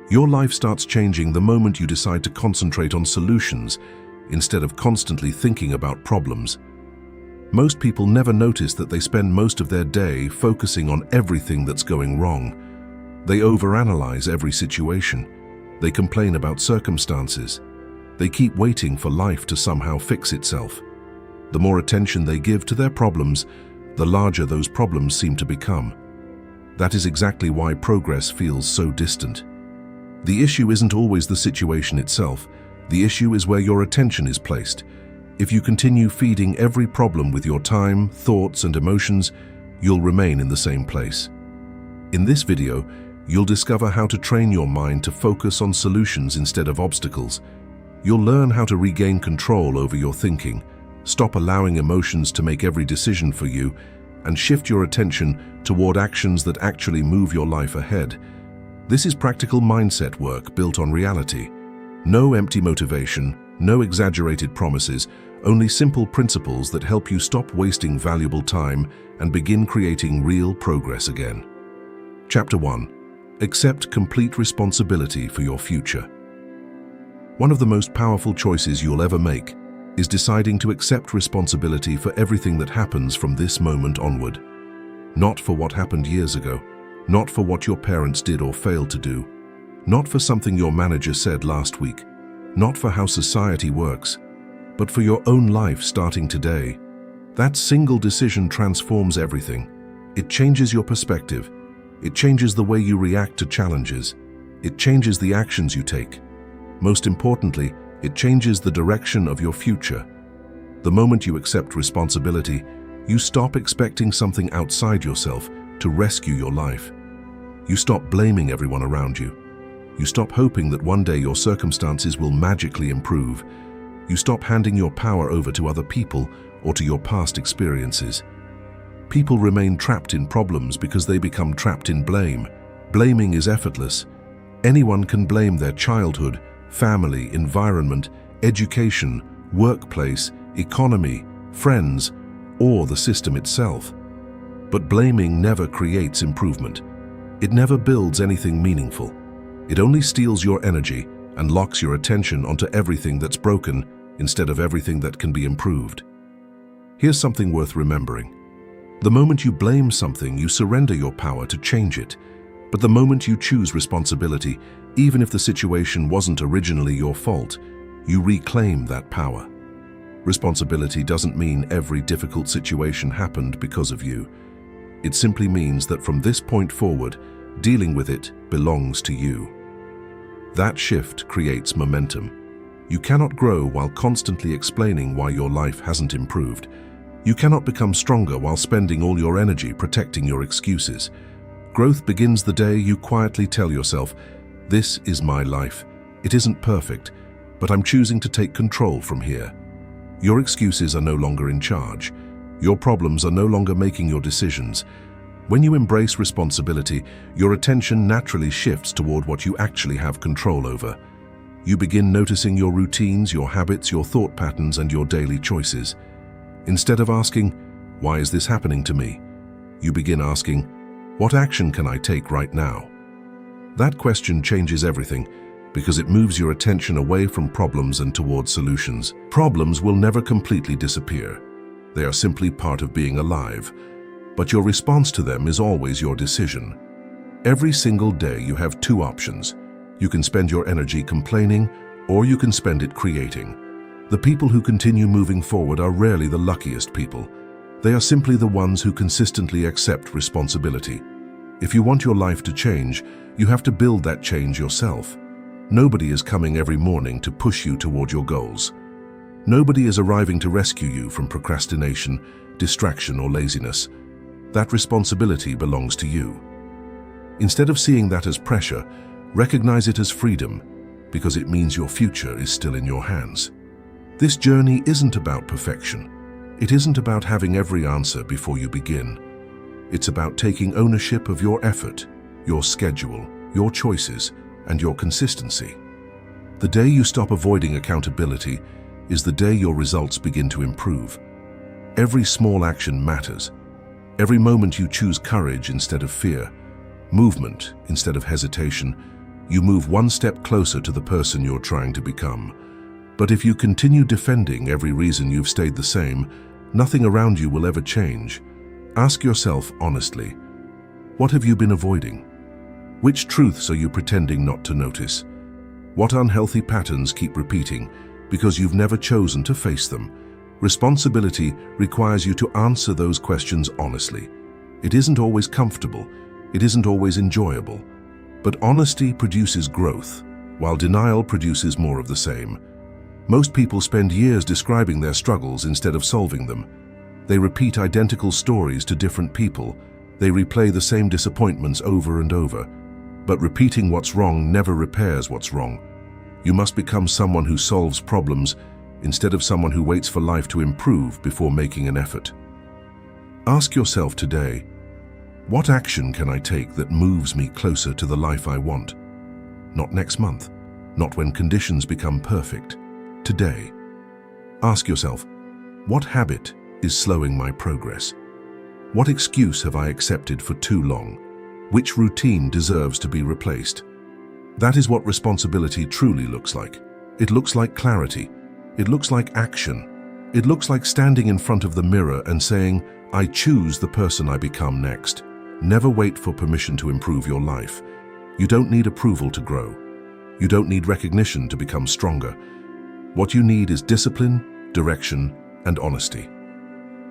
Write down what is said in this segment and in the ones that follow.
Your life starts changing the moment you decide to concentrate on solutions instead of constantly thinking about problems. Most people never notice that they spend most of their day focusing on everything that's going wrong. They overanalyze every situation. They complain about circumstances. They keep waiting for life to somehow fix itself. The more attention they give to their problems, the larger those problems seem to become. That is exactly why progress feels so distant. The issue isn't always the situation itself. The issue is where your attention is placed. If you continue feeding every problem with your time, thoughts, and emotions, you'll remain in the same place. In this video, you'll discover how to train your mind to focus on solutions instead of obstacles. You'll learn how to regain control over your thinking, stop allowing emotions to make every decision for you, and shift your attention toward actions that actually move your life ahead. This is practical mindset work built on reality. No empty motivation, no exaggerated promises, only simple principles that help you stop wasting valuable time and begin creating real progress again. Chapter 1. Accept complete responsibility for your future. One of the most powerful choices you'll ever make is deciding to accept responsibility for everything that happens from this moment onward. Not for what happened years ago, not for what your parents did or failed to do, not for something your manager said last week, not for how society works, but for your own life starting today. That single decision transforms everything. It changes your perspective. It changes the way you react to challenges. It changes the actions you take. Most importantly, it changes the direction of your future. The moment you accept responsibility, you stop expecting something outside yourself to rescue your life. You stop blaming everyone around you. You stop hoping that one day your circumstances will magically improve. You stop handing your power over to other people or to your past experiences. People remain trapped in problems because they become trapped in blame. Blaming is effortless. Anyone can blame their childhood, family, environment, education, workplace, economy, friends, or the system itself. But blaming never creates improvement. It never builds anything meaningful. It only steals your energy and locks your attention onto everything that's broken instead of everything that can be improved. Here's something worth remembering. The moment you blame something, you surrender your power to change it. But the moment you choose responsibility, even if the situation wasn't originally your fault, you reclaim that power. Responsibility doesn't mean every difficult situation happened because of you. It simply means that from this point forward, dealing with it belongs to you. That shift creates momentum. You cannot grow while constantly explaining why your life hasn't improved. You cannot become stronger while spending all your energy protecting your excuses. Growth begins the day you quietly tell yourself, "This is my life. It isn't perfect, but I'm choosing to take control from here." Your excuses are no longer in charge. Your problems are no longer making your decisions. When you embrace responsibility, your attention naturally shifts toward what you actually have control over. You begin noticing your routines, your habits, your thought patterns, and your daily choices. Instead of asking, "Why is this happening to me?" you begin asking, "What action can I take right now?" That question changes everything because it moves your attention away from problems and towards solutions. Problems will never completely disappear. They are simply part of being alive. But your response to them is always your decision. Every single day you have two options. You can spend your energy complaining, or you can spend it creating. The people who continue moving forward are rarely the luckiest people. They are simply the ones who consistently accept responsibility. If you want your life to change, you have to build that change yourself. Nobody is coming every morning to push you toward your goals. Nobody is arriving to rescue you from procrastination, distraction, or laziness. That responsibility belongs to you. Instead of seeing that as pressure, recognize it as freedom, because it means your future is still in your hands. This journey isn't about perfection. It isn't about having every answer before you begin. It's about taking ownership of your effort, your schedule, your choices, and your consistency. The day you stop avoiding accountability is the day your results begin to improve. Every small action matters. Every moment you choose courage instead of fear, movement instead of hesitation, you move one step closer to the person you're trying to become. But if you continue defending every reason you've stayed the same, nothing around you will ever change. Ask yourself honestly, what have you been avoiding? Which truths are you pretending not to notice? What unhealthy patterns keep repeating because you've never chosen to face them? Responsibility requires you to answer those questions honestly. It isn't always comfortable, it isn't always enjoyable, but honesty produces growth, while denial produces more of the same. Most people spend years describing their struggles instead of solving them. They repeat identical stories to different people. They replay the same disappointments over and over. But repeating what's wrong never repairs what's wrong. You must become someone who solves problems instead of someone who waits for life to improve before making an effort. Ask yourself today, what action can I take that moves me closer to the life I want? Not next month, not when conditions become perfect. Today. Ask yourself, what habit is slowing my progress? What excuse have I accepted for too long? Which routine deserves to be replaced? That is what responsibility truly looks like. It looks like clarity. It looks like action. It looks like standing in front of the mirror and saying, I choose the person I become next. Never wait for permission to improve your life. You don't need approval to grow. You don't need recognition to become stronger. What you need is discipline, direction, and honesty.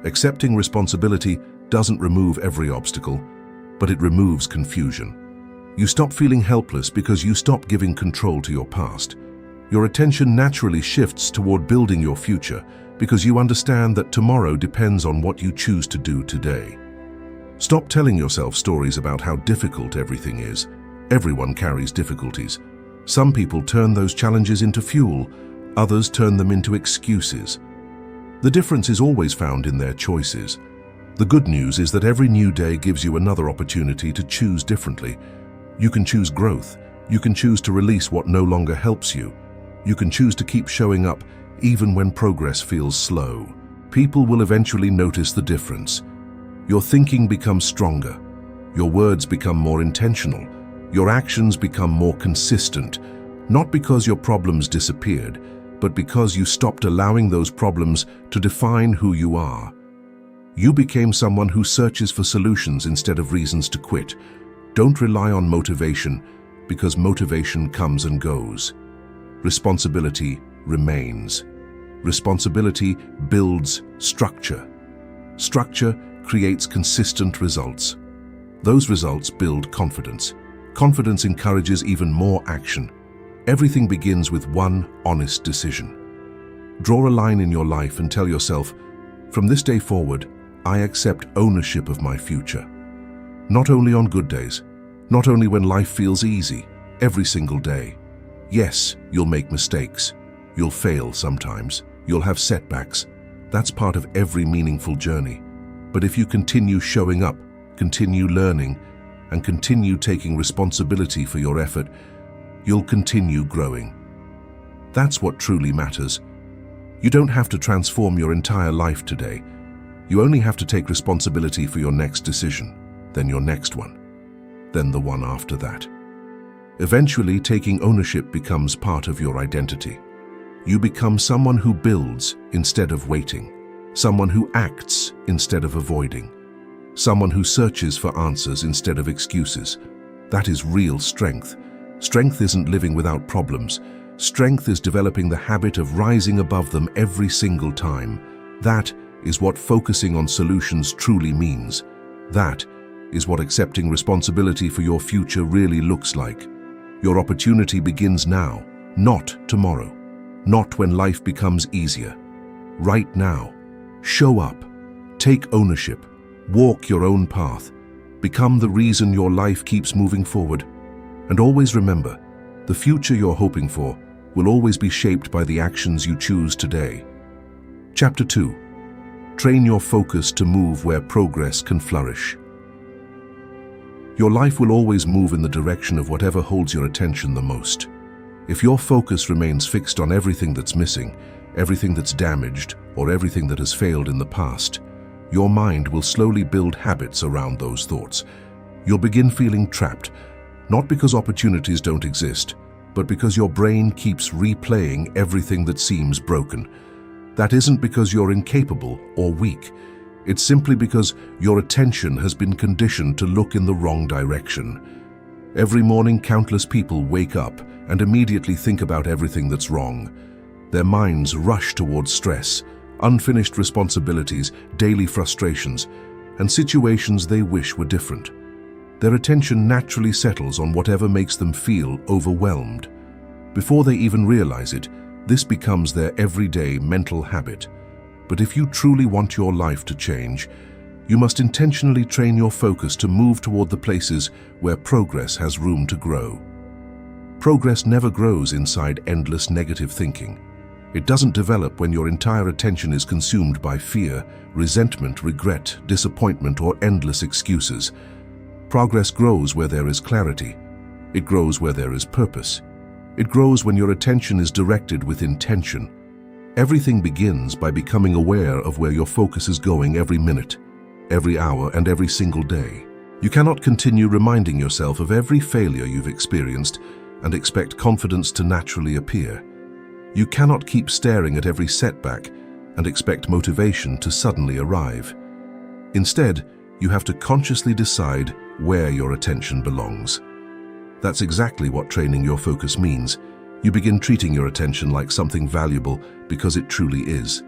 Accepting responsibility doesn't remove every obstacle, but it removes confusion. You stop feeling helpless because you stop giving control to your past. Your attention naturally shifts toward building your future because you understand that tomorrow depends on what you choose to do today. Stop telling yourself stories about how difficult everything is. Everyone carries difficulties. Some people turn those challenges into fuel, others turn them into excuses. The difference is always found in their choices. The good news is that every new day gives you another opportunity to choose differently. You can choose growth. You can choose to release what no longer helps you. You can choose to keep showing up even when progress feels slow. People will eventually notice the difference. Your thinking becomes stronger. Your words become more intentional. Your actions become more consistent, not because your problems disappeared, but because you stopped allowing those problems to define who you are. You became someone who searches for solutions instead of reasons to quit. Don't rely on motivation, because motivation comes and goes. Responsibility remains. Responsibility builds structure. Structure creates consistent results. Those results build confidence. Confidence encourages even more action. Everything begins with one honest decision. Draw a line in your life and tell yourself, from this day forward, I accept ownership of my future. Not only on good days, not only when life feels easy, every single day. Yes, you'll make mistakes. You'll fail sometimes. You'll have setbacks. That's part of every meaningful journey. But if you continue showing up, continue learning, and continue taking responsibility for your effort, you'll continue growing. That's what truly matters. You don't have to transform your entire life today. You only have to take responsibility for your next decision, then your next one, then the one after that. Eventually, taking ownership becomes part of your identity. You become someone who builds instead of waiting, someone who acts instead of avoiding, someone who searches for answers instead of excuses. That is real strength. Strength isn't living without problems. Strength is developing the habit of rising above them every single time. That is what focusing on solutions truly means. That is what accepting responsibility for your future really looks like. Your opportunity begins now, not tomorrow, not when life becomes easier. Right now, show up, take ownership, walk your own path, become the reason your life keeps moving forward. And always remember, the future you're hoping for will always be shaped by the actions you choose today. Chapter 2. Train your focus to move where progress can flourish. Your life will always move in the direction of whatever holds your attention the most. If your focus remains fixed on everything that's missing, everything that's damaged, or everything that has failed in the past, your mind will slowly build habits around those thoughts. You'll begin feeling trapped, Not because opportunities don't exist, but because your brain keeps replaying everything that seems broken. That isn't because you're incapable or weak. It's simply because your attention has been conditioned to look in the wrong direction. Every morning, countless people wake up and immediately think about everything that's wrong. Their minds rush towards stress, unfinished responsibilities, daily frustrations, and situations they wish were different. Their attention naturally settles on whatever makes them feel overwhelmed. Before they even realize it, this becomes their everyday mental habit. But if you truly want your life to change, you must intentionally train your focus to move toward the places where progress has room to grow. Progress never grows inside endless negative thinking. It doesn't develop when your entire attention is consumed by fear, resentment, regret, disappointment, or endless excuses. Progress grows where there is clarity. It grows where there is purpose. It grows when your attention is directed with intention. Everything begins by becoming aware of where your focus is going every minute, every hour, and every single day. You cannot continue reminding yourself of every failure you've experienced and expect confidence to naturally appear. You cannot keep staring at every setback and expect motivation to suddenly arrive. Instead, you have to consciously decide where your attention belongs. That's exactly what training your focus means. You begin treating your attention like something valuable because it truly is.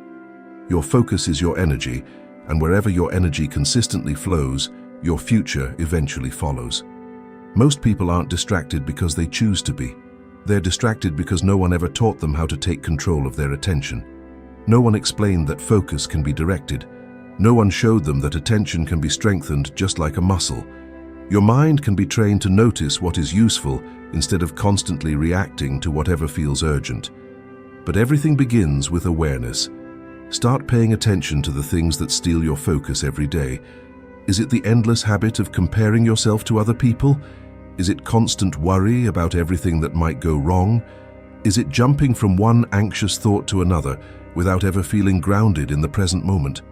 Your focus is your energy, and wherever your energy consistently flows, your future eventually follows. Most people aren't distracted because they choose to be. They're distracted because no one ever taught them how to take control of their attention. No one explained that focus can be directed. No one showed them that attention can be strengthened just like a muscle. Your mind can be trained to notice what is useful instead of constantly reacting to whatever feels urgent. But everything begins with awareness. Start paying attention to the things that steal your focus every day. Is it the endless habit of comparing yourself to other people? Is it constant worry about everything that might go wrong? Is it jumping from one anxious thought to another without ever feeling grounded in the present moment?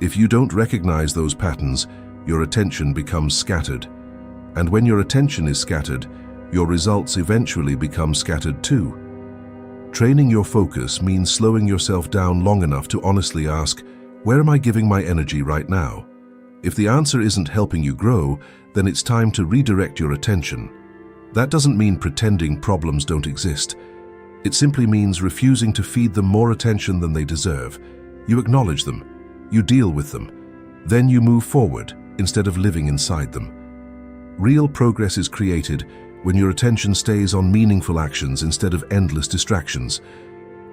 If you don't recognize those patterns, your attention becomes scattered. And when your attention is scattered, your results eventually become scattered too. Training your focus means slowing yourself down long enough to honestly ask, where am I giving my energy right now? If the answer isn't helping you grow, then it's time to redirect your attention. That doesn't mean pretending problems don't exist. It simply means refusing to feed them more attention than they deserve. You acknowledge them, you deal with them, then you move forward instead of living inside them. Real progress is created when your attention stays on meaningful actions instead of endless distractions.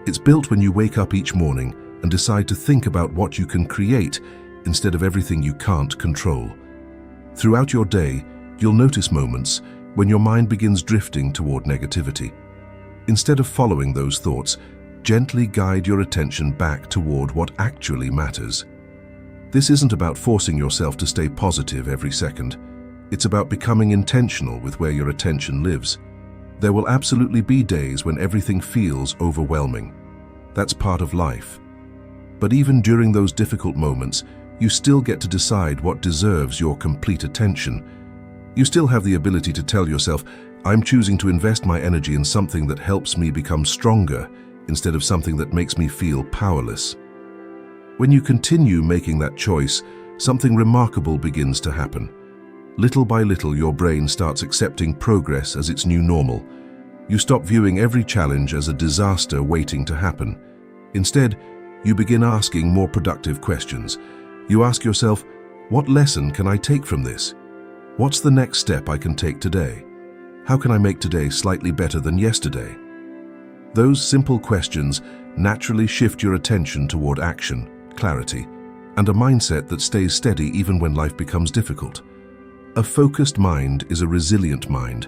It's built when you wake up each morning and decide to think about what you can create instead of everything you can't control. Throughout your day, you'll notice moments when your mind begins drifting toward negativity. Instead of following those thoughts, gently guide your attention back toward what actually matters. This isn't about forcing yourself to stay positive every second. It's about becoming intentional with where your attention lives. There will absolutely be days when everything feels overwhelming. That's part of life. But even during those difficult moments, you still get to decide what deserves your complete attention. You still have the ability to tell yourself, I'm choosing to invest my energy in something that helps me become stronger instead of something that makes me feel powerless. When you continue making that choice, something remarkable begins to happen. Little by little, your brain starts accepting progress as its new normal. You stop viewing every challenge as a disaster waiting to happen. Instead, you begin asking more productive questions. You ask yourself, what lesson can I take from this? What's the next step I can take today? How can I make today slightly better than yesterday? Those simple questions naturally shift your attention toward action, clarity, and a mindset that stays steady even when life becomes difficult. A focused mind is a resilient mind,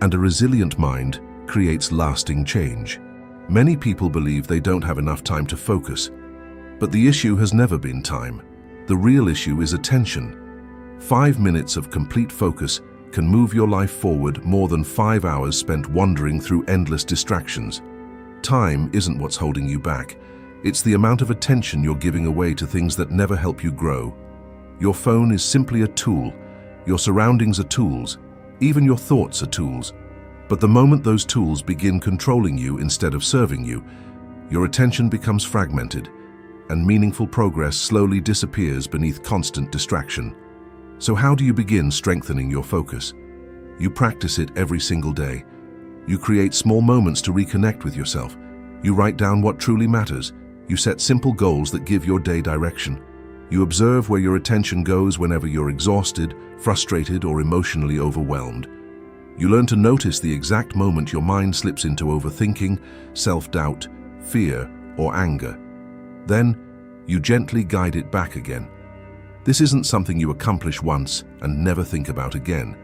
and a resilient mind creates lasting change. Many people believe they don't have enough time to focus, but the issue has never been time. The real issue is attention. 5 minutes of complete focus can move your life forward more than 5 hours spent wandering through endless distractions. Time isn't what's holding you back. It's the amount of attention you're giving away to things that never help you grow. Your phone is simply a tool. Your surroundings are tools. Even your thoughts are tools. But the moment those tools begin controlling you instead of serving you, your attention becomes fragmented, and meaningful progress slowly disappears beneath constant distraction. So how do you begin strengthening your focus? You practice it every single day. You create small moments to reconnect with yourself. You write down what truly matters. You set simple goals that give your day direction. You observe where your attention goes whenever you're exhausted, frustrated, or emotionally overwhelmed. You learn to notice the exact moment your mind slips into overthinking, self-doubt, fear, or anger. Then, you gently guide it back again. This isn't something you accomplish once and never think about again.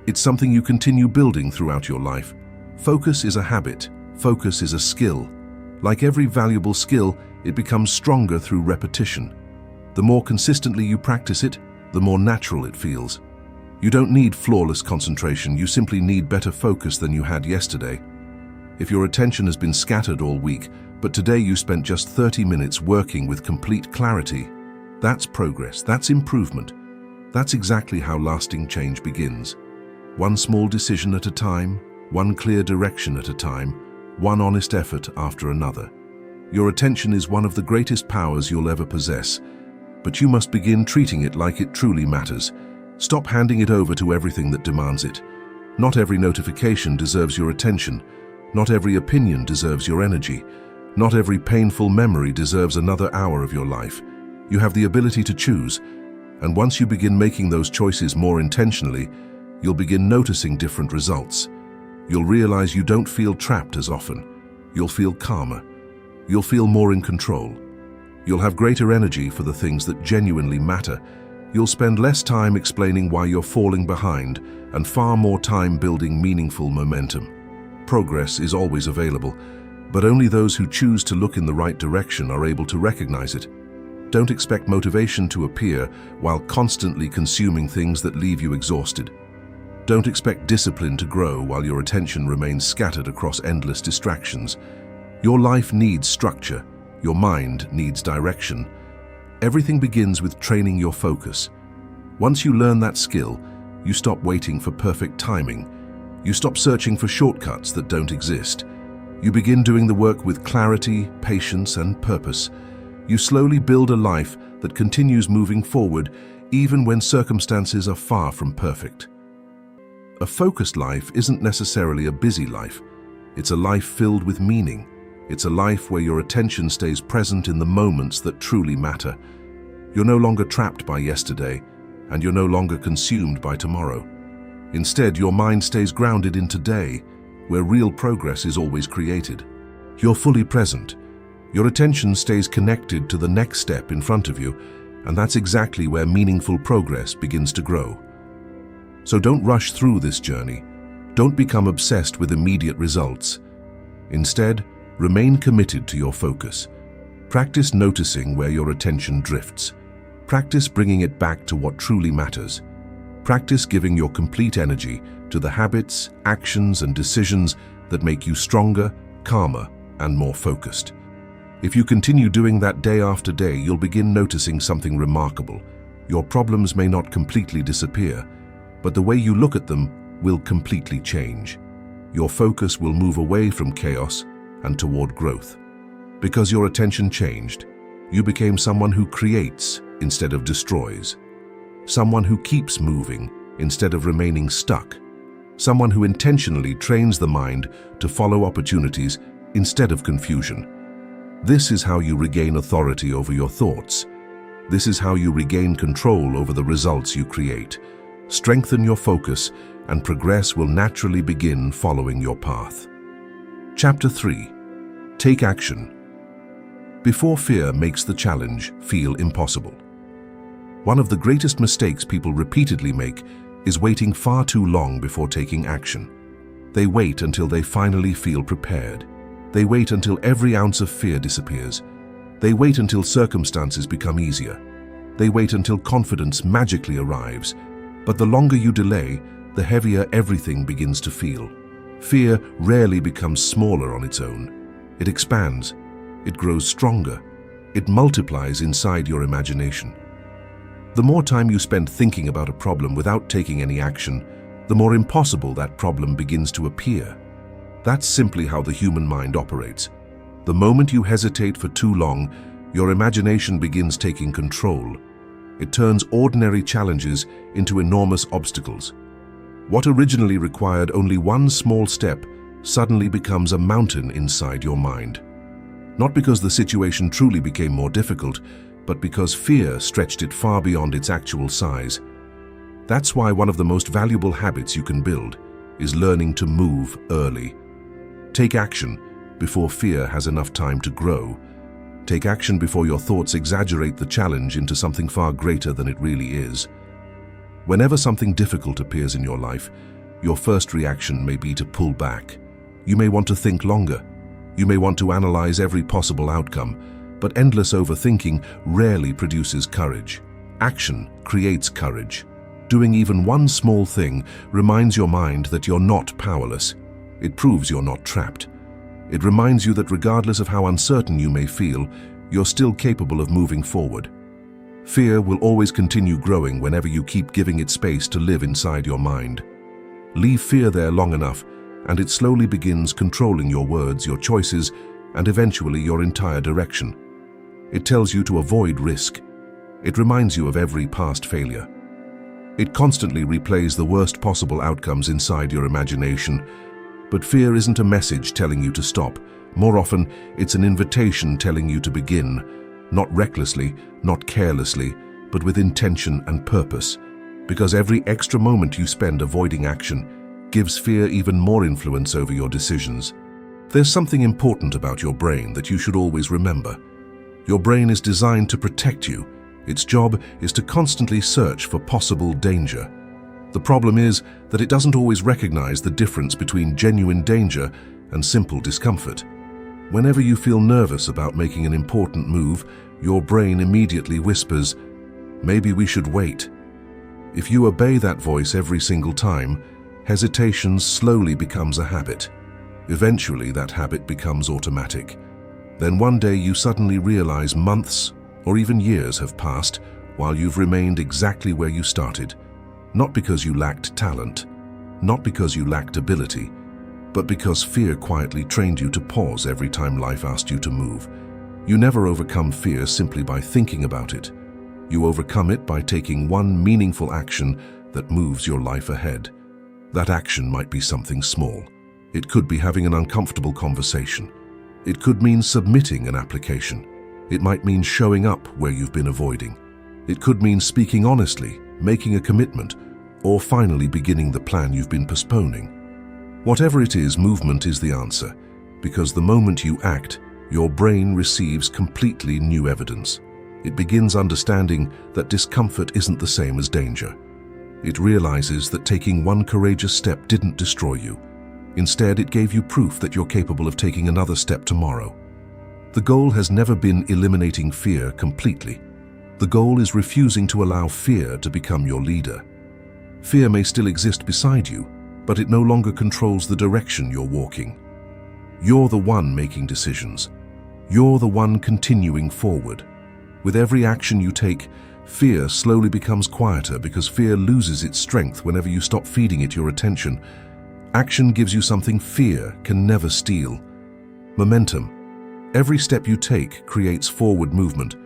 It's something you continue building throughout your life. Focus is a habit. Focus is a skill. Like every valuable skill, it becomes stronger through repetition. The more consistently you practice it, the more natural it feels. You don't need flawless concentration, you simply need better focus than you had yesterday. If your attention has been scattered all week, but today you spent just 30 minutes working with complete clarity, that's progress, that's improvement. That's exactly how lasting change begins. One small decision at a time, one clear direction at a time, one honest effort after another. Your attention is one of the greatest powers you'll ever possess, but you must begin treating it like it truly matters. Stop handing it over to everything that demands it. Not every notification deserves your attention. Not every opinion deserves your energy. Not every painful memory deserves another hour of your life. You have the ability to choose, and once you begin making those choices more intentionally, you'll begin noticing different results. You'll realize you don't feel trapped as often. You'll feel calmer. You'll feel more in control. You'll have greater energy for the things that genuinely matter. You'll spend less time explaining why you're falling behind and far more time building meaningful momentum. Progress is always available, but only those who choose to look in the right direction are able to recognize it. Don't expect motivation to appear while constantly consuming things that leave you exhausted. Don't expect discipline to grow while your attention remains scattered across endless distractions. Your life needs structure. Your mind needs direction. Everything begins with training your focus. Once you learn that skill, you stop waiting for perfect timing. You stop searching for shortcuts that don't exist. You begin doing the work with clarity, patience, and purpose. You slowly build a life that continues moving forward even when circumstances are far from perfect. A focused life isn't necessarily a busy life. It's a life filled with meaning. It's a life where your attention stays present in the moments that truly matter. You're no longer trapped by yesterday, and you're no longer consumed by tomorrow. Instead, your mind stays grounded in today, where real progress is always created. You're fully present. Your attention stays connected to the next step in front of you, and that's exactly where meaningful progress begins to grow. So don't rush through this journey. Don't become obsessed with immediate results. Instead, remain committed to your focus. Practice noticing where your attention drifts. Practice bringing it back to what truly matters. Practice giving your complete energy to the habits, actions, and decisions that make you stronger, calmer, and more focused. If you continue doing that day after day, you'll begin noticing something remarkable. Your problems may not completely disappear, but the way you look at them will completely change. Your focus will move away from chaos and toward growth. Because your attention changed, you became someone who creates instead of destroys. Someone who keeps moving instead of remaining stuck. Someone who intentionally trains the mind to follow opportunities instead of confusion. This is how you regain authority over your thoughts. This is how you regain control over the results you create. Strengthen your focus, and progress will naturally begin following your path. Chapter 3. Take action. Before fear makes the challenge feel impossible. One of the greatest mistakes people repeatedly make is waiting far too long before taking action. They wait until they finally feel prepared. They wait until every ounce of fear disappears. They wait until circumstances become easier. They wait until confidence magically arrives. But the longer you delay, the heavier everything begins to feel. Fear rarely becomes smaller on its own. It expands. It grows stronger. It multiplies inside your imagination. The more time you spend thinking about a problem without taking any action, the more impossible that problem begins to appear. That's simply how the human mind operates. The moment you hesitate for too long, your imagination begins taking control. It turns ordinary challenges into enormous obstacles. What originally required only one small step suddenly becomes a mountain inside your mind. Not because the situation truly became more difficult, but because fear stretched it far beyond its actual size. That's why one of the most valuable habits you can build is learning to move early. Take action before fear has enough time to grow. Take action before your thoughts exaggerate the challenge into something far greater than it really is. Whenever something difficult appears in your life, your first reaction may be to pull back. You may want to think longer. You may want to analyze every possible outcome, but endless overthinking rarely produces courage. Action creates courage. Doing even one small thing reminds your mind that you're not powerless. It proves you're not trapped. It reminds you that regardless of how uncertain you may feel, you're still capable of moving forward. Fear will always continue growing whenever you keep giving it space to live inside your mind. Leave fear there long enough, and it slowly begins controlling your words, your choices, and eventually your entire direction. It tells you to avoid risk. It reminds you of every past failure. It constantly replays the worst possible outcomes inside your imagination. But fear isn't a message telling you to stop. More often, it's an invitation telling you to begin. Not recklessly, not carelessly, but with intention and purpose. Because every extra moment you spend avoiding action gives fear even more influence over your decisions. There's something important about your brain that you should always remember. Your brain is designed to protect you. Its job is to constantly search for possible danger. The problem is that it doesn't always recognize the difference between genuine danger and simple discomfort. Whenever you feel nervous about making an important move, your brain immediately whispers, "Maybe we should wait." If you obey that voice every single time, hesitation slowly becomes a habit. Eventually, that habit becomes automatic. Then one day you suddenly realize months or even years have passed while you've remained exactly where you started. Not because you lacked talent, not because you lacked ability, but because fear quietly trained you to pause every time life asked you to move. You never overcome fear simply by thinking about it. You overcome it by taking one meaningful action that moves your life ahead. That action might be something small. It could be having an uncomfortable conversation. It could mean submitting an application. It might mean showing up where you've been avoiding. It could mean speaking honestly, making a commitment, or finally beginning the plan you've been postponing. Whatever it is, movement is the answer, because the moment you act, your brain receives completely new evidence. It begins understanding that discomfort isn't the same as danger. It realizes that taking one courageous step didn't destroy you. Instead, it gave you proof that you're capable of taking another step tomorrow. The goal has never been eliminating fear completely. The goal is refusing to allow fear to become your leader. Fear may still exist beside you, but it no longer controls the direction you're walking. You're the one making decisions. You're the one continuing forward. With every action you take, fear slowly becomes quieter because fear loses its strength whenever you stop feeding it your attention. Action gives you something fear can never steal: momentum. Every step you take creates forward movement.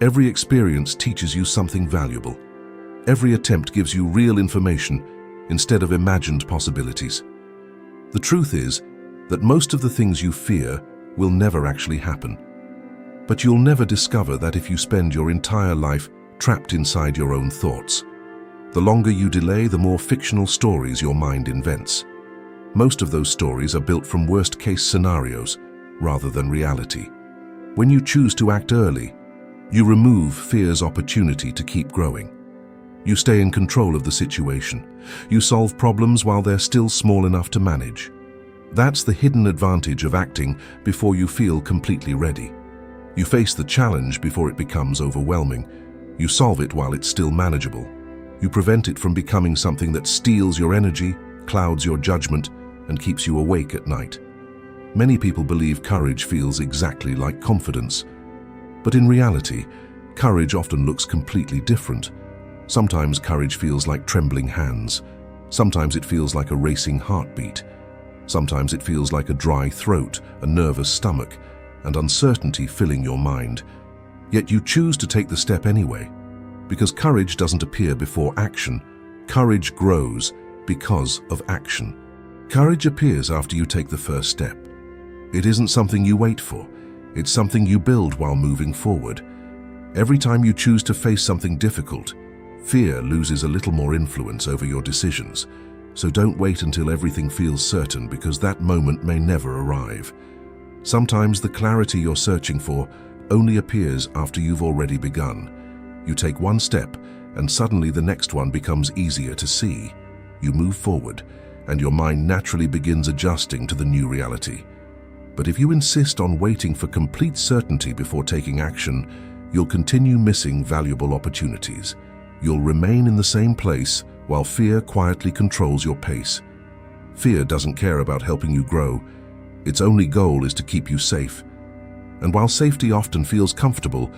Every experience teaches you something valuable. Every attempt gives you real information instead of imagined possibilities. The truth is that most of the things you fear will never actually happen. But you'll never discover that if you spend your entire life trapped inside your own thoughts. The longer you delay, the more fictional stories your mind invents. Most of those stories are built from worst-case scenarios rather than reality. When you choose to act early, you remove fear's opportunity to keep growing. You stay in control of the situation. You solve problems while they're still small enough to manage. That's the hidden advantage of acting before you feel completely ready. You face the challenge before it becomes overwhelming. You solve it while it's still manageable. You prevent it from becoming something that steals your energy, clouds your judgment, and keeps you awake at night. Many people believe courage feels exactly like confidence. But in reality, courage often looks completely different. Sometimes courage feels like trembling hands. Sometimes it feels like a racing heartbeat. Sometimes it feels like a dry throat, a nervous stomach, and uncertainty filling your mind. Yet you choose to take the step anyway, because courage doesn't appear before action. Courage grows because of action. Courage appears after you take the first step. It isn't something you wait for. It's something you build while moving forward. Every time you choose to face something difficult, fear loses a little more influence over your decisions. So don't wait until everything feels certain, because that moment may never arrive. Sometimes the clarity you're searching for only appears after you've already begun. You take one step, and suddenly the next one becomes easier to see. You move forward, and your mind naturally begins adjusting to the new reality. But if you insist on waiting for complete certainty before taking action, you'll continue missing valuable opportunities. You'll remain in the same place while fear quietly controls your pace. Fear doesn't care about helping you grow. Its only goal is to keep you safe. And while safety often feels comfortable,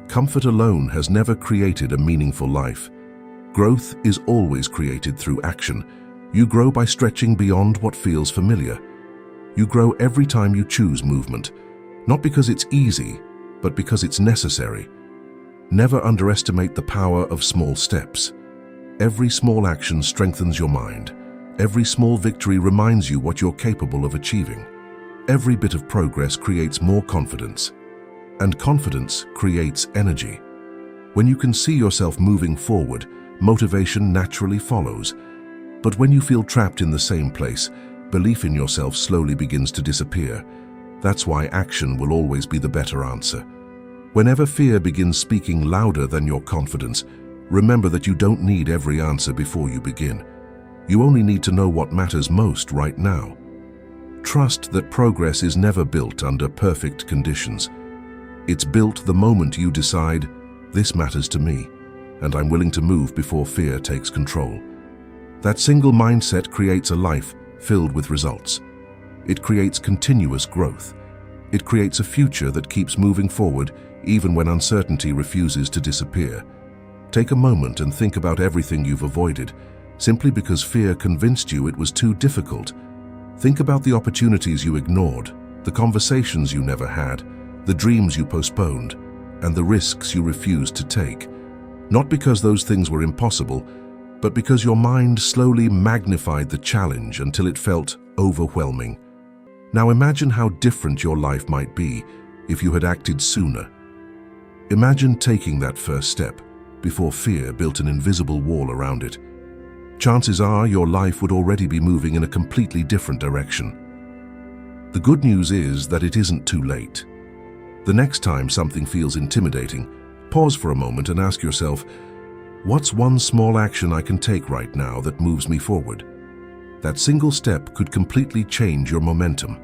comfort alone has never created a meaningful life. Growth is always created through action. You grow by stretching beyond what feels familiar. You grow every time you choose movement, not because it's easy, but because it's necessary. Never underestimate the power of small steps. Every small action strengthens your mind. Every small victory reminds you what you're capable of achieving. Every bit of progress creates more confidence. And confidence creates energy. When you can see yourself moving forward, motivation naturally follows. But when you feel trapped in the same place, belief in yourself slowly begins to disappear. That's why action will always be the better answer. Whenever fear begins speaking louder than your confidence, remember that you don't need every answer before you begin. You only need to know what matters most right now. Trust that progress is never built under perfect conditions. It's built the moment you decide, this matters to me, and I'm willing to move before fear takes control. That single mindset creates a life filled with results. It creates continuous growth. It creates a future that keeps moving forward even when uncertainty refuses to disappear. Take a moment and think about everything you've avoided, simply because fear convinced you it was too difficult. Think about the opportunities you ignored, the conversations you never had, the dreams you postponed, and the risks you refused to take. Not because those things were impossible, but because your mind slowly magnified the challenge until it felt overwhelming. Now imagine how different your life might be if you had acted sooner. Imagine taking that first step before fear built an invisible wall around it. Chances are your life would already be moving in a completely different direction. The good news is that it isn't too late. The next time something feels intimidating, pause for a moment and ask yourself, what's one small action I can take right now that moves me forward? That single step could completely change your momentum.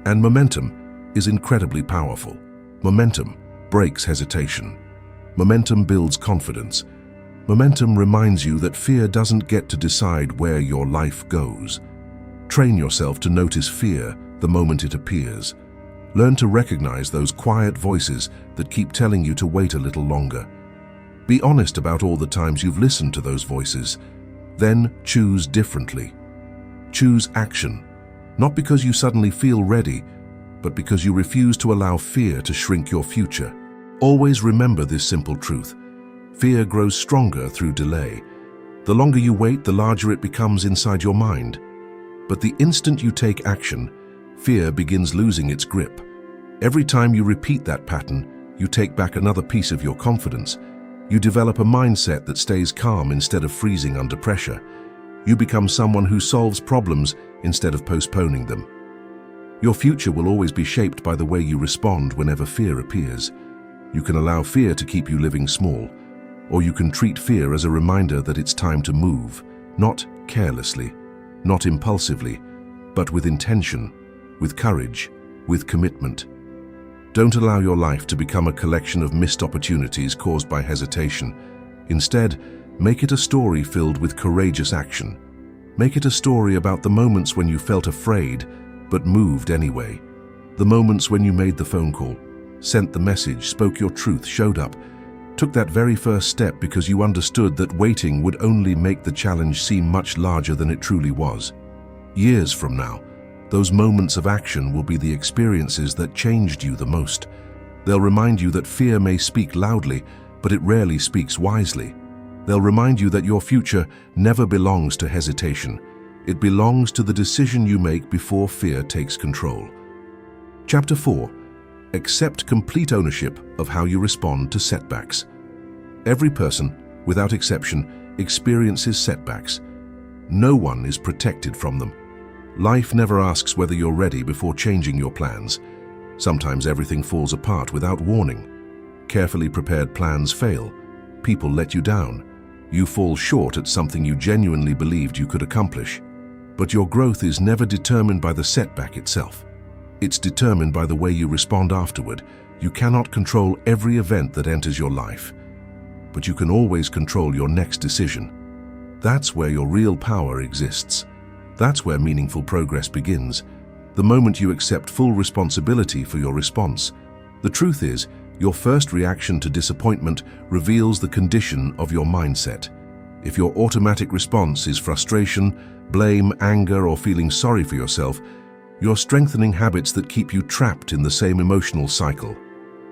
And momentum is incredibly powerful. Momentum breaks hesitation. Momentum builds confidence. Momentum reminds you that fear doesn't get to decide where your life goes. Train yourself to notice fear the moment it appears. Learn to recognize those quiet voices that keep telling you to wait a little longer. Be honest about all the times you've listened to those voices. Then choose differently. Choose action, not because you suddenly feel ready, but because you refuse to allow fear to shrink your future. Always remember this simple truth. Fear grows stronger through delay. The longer you wait, the larger it becomes inside your mind. But the instant you take action, fear begins losing its grip. Every time you repeat that pattern, you take back another piece of your confidence. You develop a mindset that stays calm instead of freezing under pressure. You become someone who solves problems instead of postponing them. Your future will always be shaped by the way you respond whenever fear appears. You can allow fear to keep you living small, or you can treat fear as a reminder that it's time to move, not carelessly, not impulsively, but with intention, with courage, with commitment. Don't allow your life to become a collection of missed opportunities caused by hesitation. Instead, make it a story filled with courageous action. Make it a story about the moments when you felt afraid, but moved anyway. The moments when you made the phone call, sent the message, spoke your truth, showed up. took that very first step because you understood that waiting would only make the challenge seem much larger than it truly was. Years from now, those moments of action will be the experiences that changed you the most. They'll remind you that fear may speak loudly, but it rarely speaks wisely. They'll remind you that your future never belongs to hesitation. It belongs to the decision you make before fear takes control. Chapter 4. Accept complete ownership of how you respond to setbacks. Every person, without exception, experiences setbacks. No one is protected from them. Life never asks whether you're ready before changing your plans. Sometimes everything falls apart without warning. Carefully prepared plans fail. People let you down. You fall short at something you genuinely believed you could accomplish. But your growth is never determined by the setback itself. It's determined by the way you respond afterward. You cannot control every event that enters your life, but you can always control your next decision. That's where your real power exists. That's where meaningful progress begins, the moment you accept full responsibility for your response. The truth is, your first reaction to disappointment reveals the condition of your mindset. If your automatic response is frustration, blame, anger, or feeling sorry for yourself, you're strengthening habits that keep you trapped in the same emotional cycle.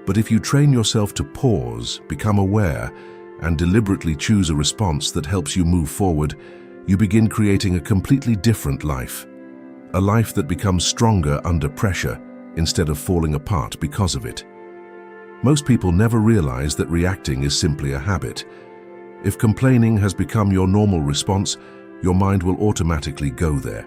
But if you train yourself to pause, become aware, and deliberately choose a response that helps you move forward, you begin creating a completely different life. A life that becomes stronger under pressure instead of falling apart because of it. Most people never realize that reacting is simply a habit. If complaining has become your normal response, your mind will automatically go there.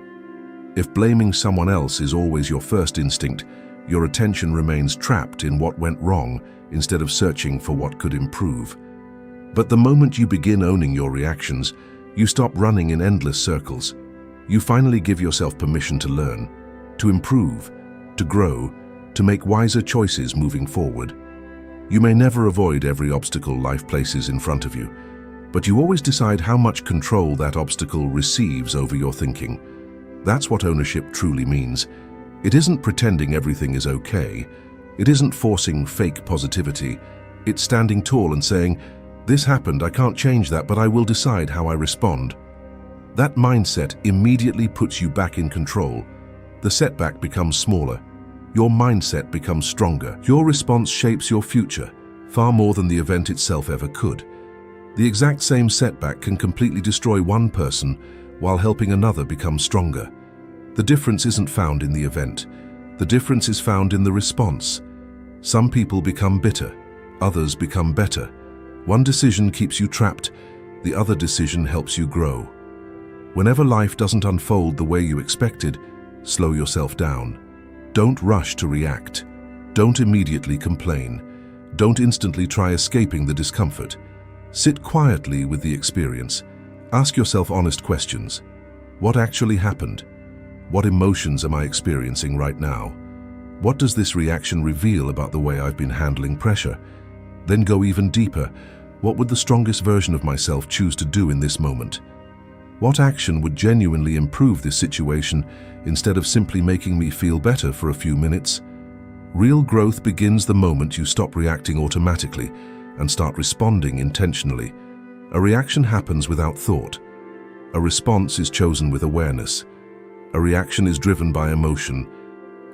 If blaming someone else is always your first instinct, your attention remains trapped in what went wrong instead of searching for what could improve. But the moment you begin owning your reactions, you stop running in endless circles. You finally give yourself permission to learn, to improve, to grow, to make wiser choices moving forward. You may never avoid every obstacle life places in front of you, but you always decide how much control that obstacle receives over your thinking. That's what ownership truly means. It isn't pretending everything is okay. It isn't forcing fake positivity. It's standing tall and saying, "This happened, I can't change that, but I will decide how I respond." That mindset immediately puts you back in control. The setback becomes smaller. Your mindset becomes stronger. Your response shapes your future, far more than the event itself ever could. The exact same setback can completely destroy one person while helping another become stronger. The difference isn't found in the event. The difference is found in the response. Some people become bitter, others become better. One decision keeps you trapped, the other decision helps you grow. Whenever life doesn't unfold the way you expected, slow yourself down. Don't rush to react. Don't immediately complain. Don't instantly try escaping the discomfort. Sit quietly with the experience. Ask yourself honest questions. What actually happened? What emotions am I experiencing right now? What does this reaction reveal about the way I've been handling pressure? Then go even deeper. What would the strongest version of myself choose to do in this moment? What action would genuinely improve this situation instead of simply making me feel better for a few minutes? Real growth begins the moment you stop reacting automatically and start responding intentionally. A reaction happens without thought. A response is chosen with awareness. A reaction is driven by emotion.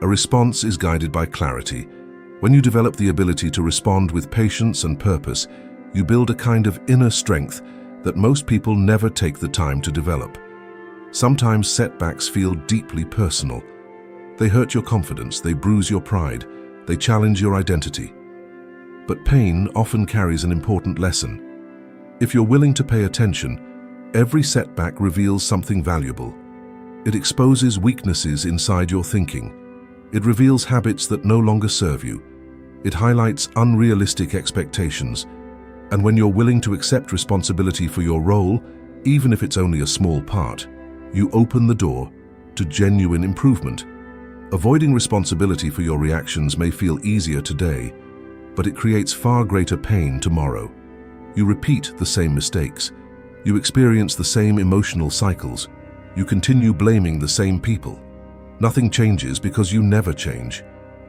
A response is guided by clarity. When you develop the ability to respond with patience and purpose, you build a kind of inner strength that most people never take the time to develop. Sometimes setbacks feel deeply personal. They hurt your confidence, they bruise your pride, they challenge your identity. But pain often carries an important lesson. If you're willing to pay attention, every setback reveals something valuable. It exposes weaknesses inside your thinking. It reveals habits that no longer serve you. It highlights unrealistic expectations. And when you're willing to accept responsibility for your role, even if it's only a small part, you open the door to genuine improvement. Avoiding responsibility for your reactions may feel easier today, but it creates far greater pain tomorrow. You repeat the same mistakes. You experience the same emotional cycles. You continue blaming the same people. Nothing changes because you never change.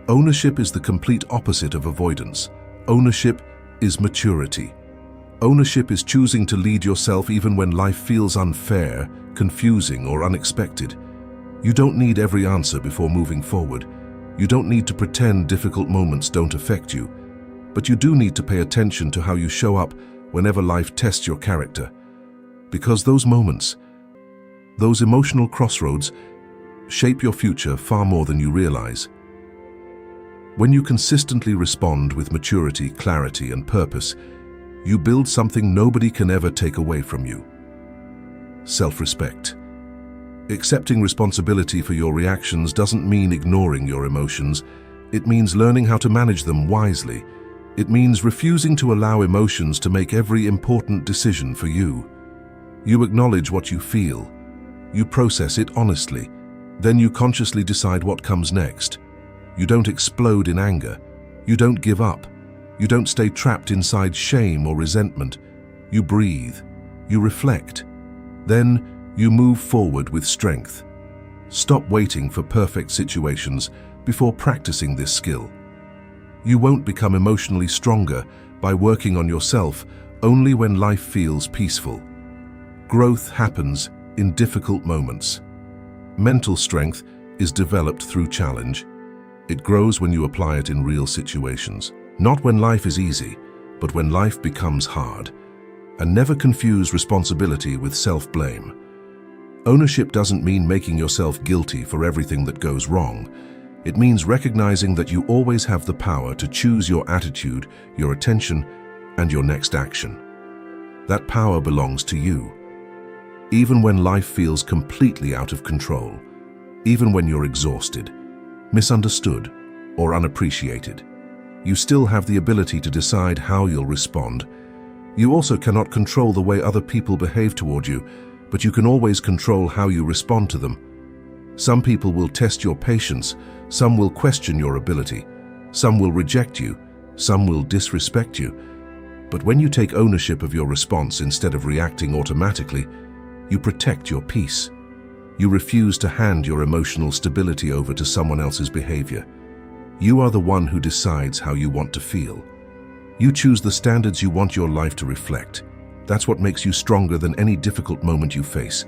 Ownership is the complete opposite of avoidance. Ownership is maturity. Ownership is choosing to lead yourself even when life feels unfair, confusing, or unexpected. You don't need every answer before moving forward. You don't need to pretend difficult moments don't affect you. But you do need to pay attention to how you show up whenever life tests your character. Because those moments, those emotional crossroads, shape your future far more than you realize. When you consistently respond with maturity, clarity, and purpose, you build something nobody can ever take away from you. Self-respect. Accepting responsibility for your reactions doesn't mean ignoring your emotions. It means learning how to manage them wisely. It means refusing to allow emotions to make every important decision for you. You acknowledge what you feel. You process it honestly. Then you consciously decide what comes next. You don't explode in anger. You don't give up. You don't stay trapped inside shame or resentment. You breathe. You reflect. Then you move forward with strength. Stop waiting for perfect situations before practicing this skill. You won't become emotionally stronger by working on yourself only when life feels peaceful. Growth happens in difficult moments. Mental strength is developed through challenge. It grows when you apply it in real situations. Not when life is easy, but when life becomes hard. And never confuse responsibility with self-blame. Ownership doesn't mean making yourself guilty for everything that goes wrong. It means recognizing that you always have the power to choose your attitude, your attention, and your next action. That power belongs to you. Even when life feels completely out of control, even when you're exhausted, misunderstood, or unappreciated, you still have the ability to decide how you'll respond. You also cannot control the way other people behave toward you, but you can always control how you respond to them. Some people will test your patience, some will question your ability, some will reject you, some will disrespect you. But when you take ownership of your response instead of reacting automatically, you protect your peace. You refuse to hand your emotional stability over to someone else's behavior. You are the one who decides how you want to feel. You choose the standards you want your life to reflect. That's what makes you stronger than any difficult moment you face.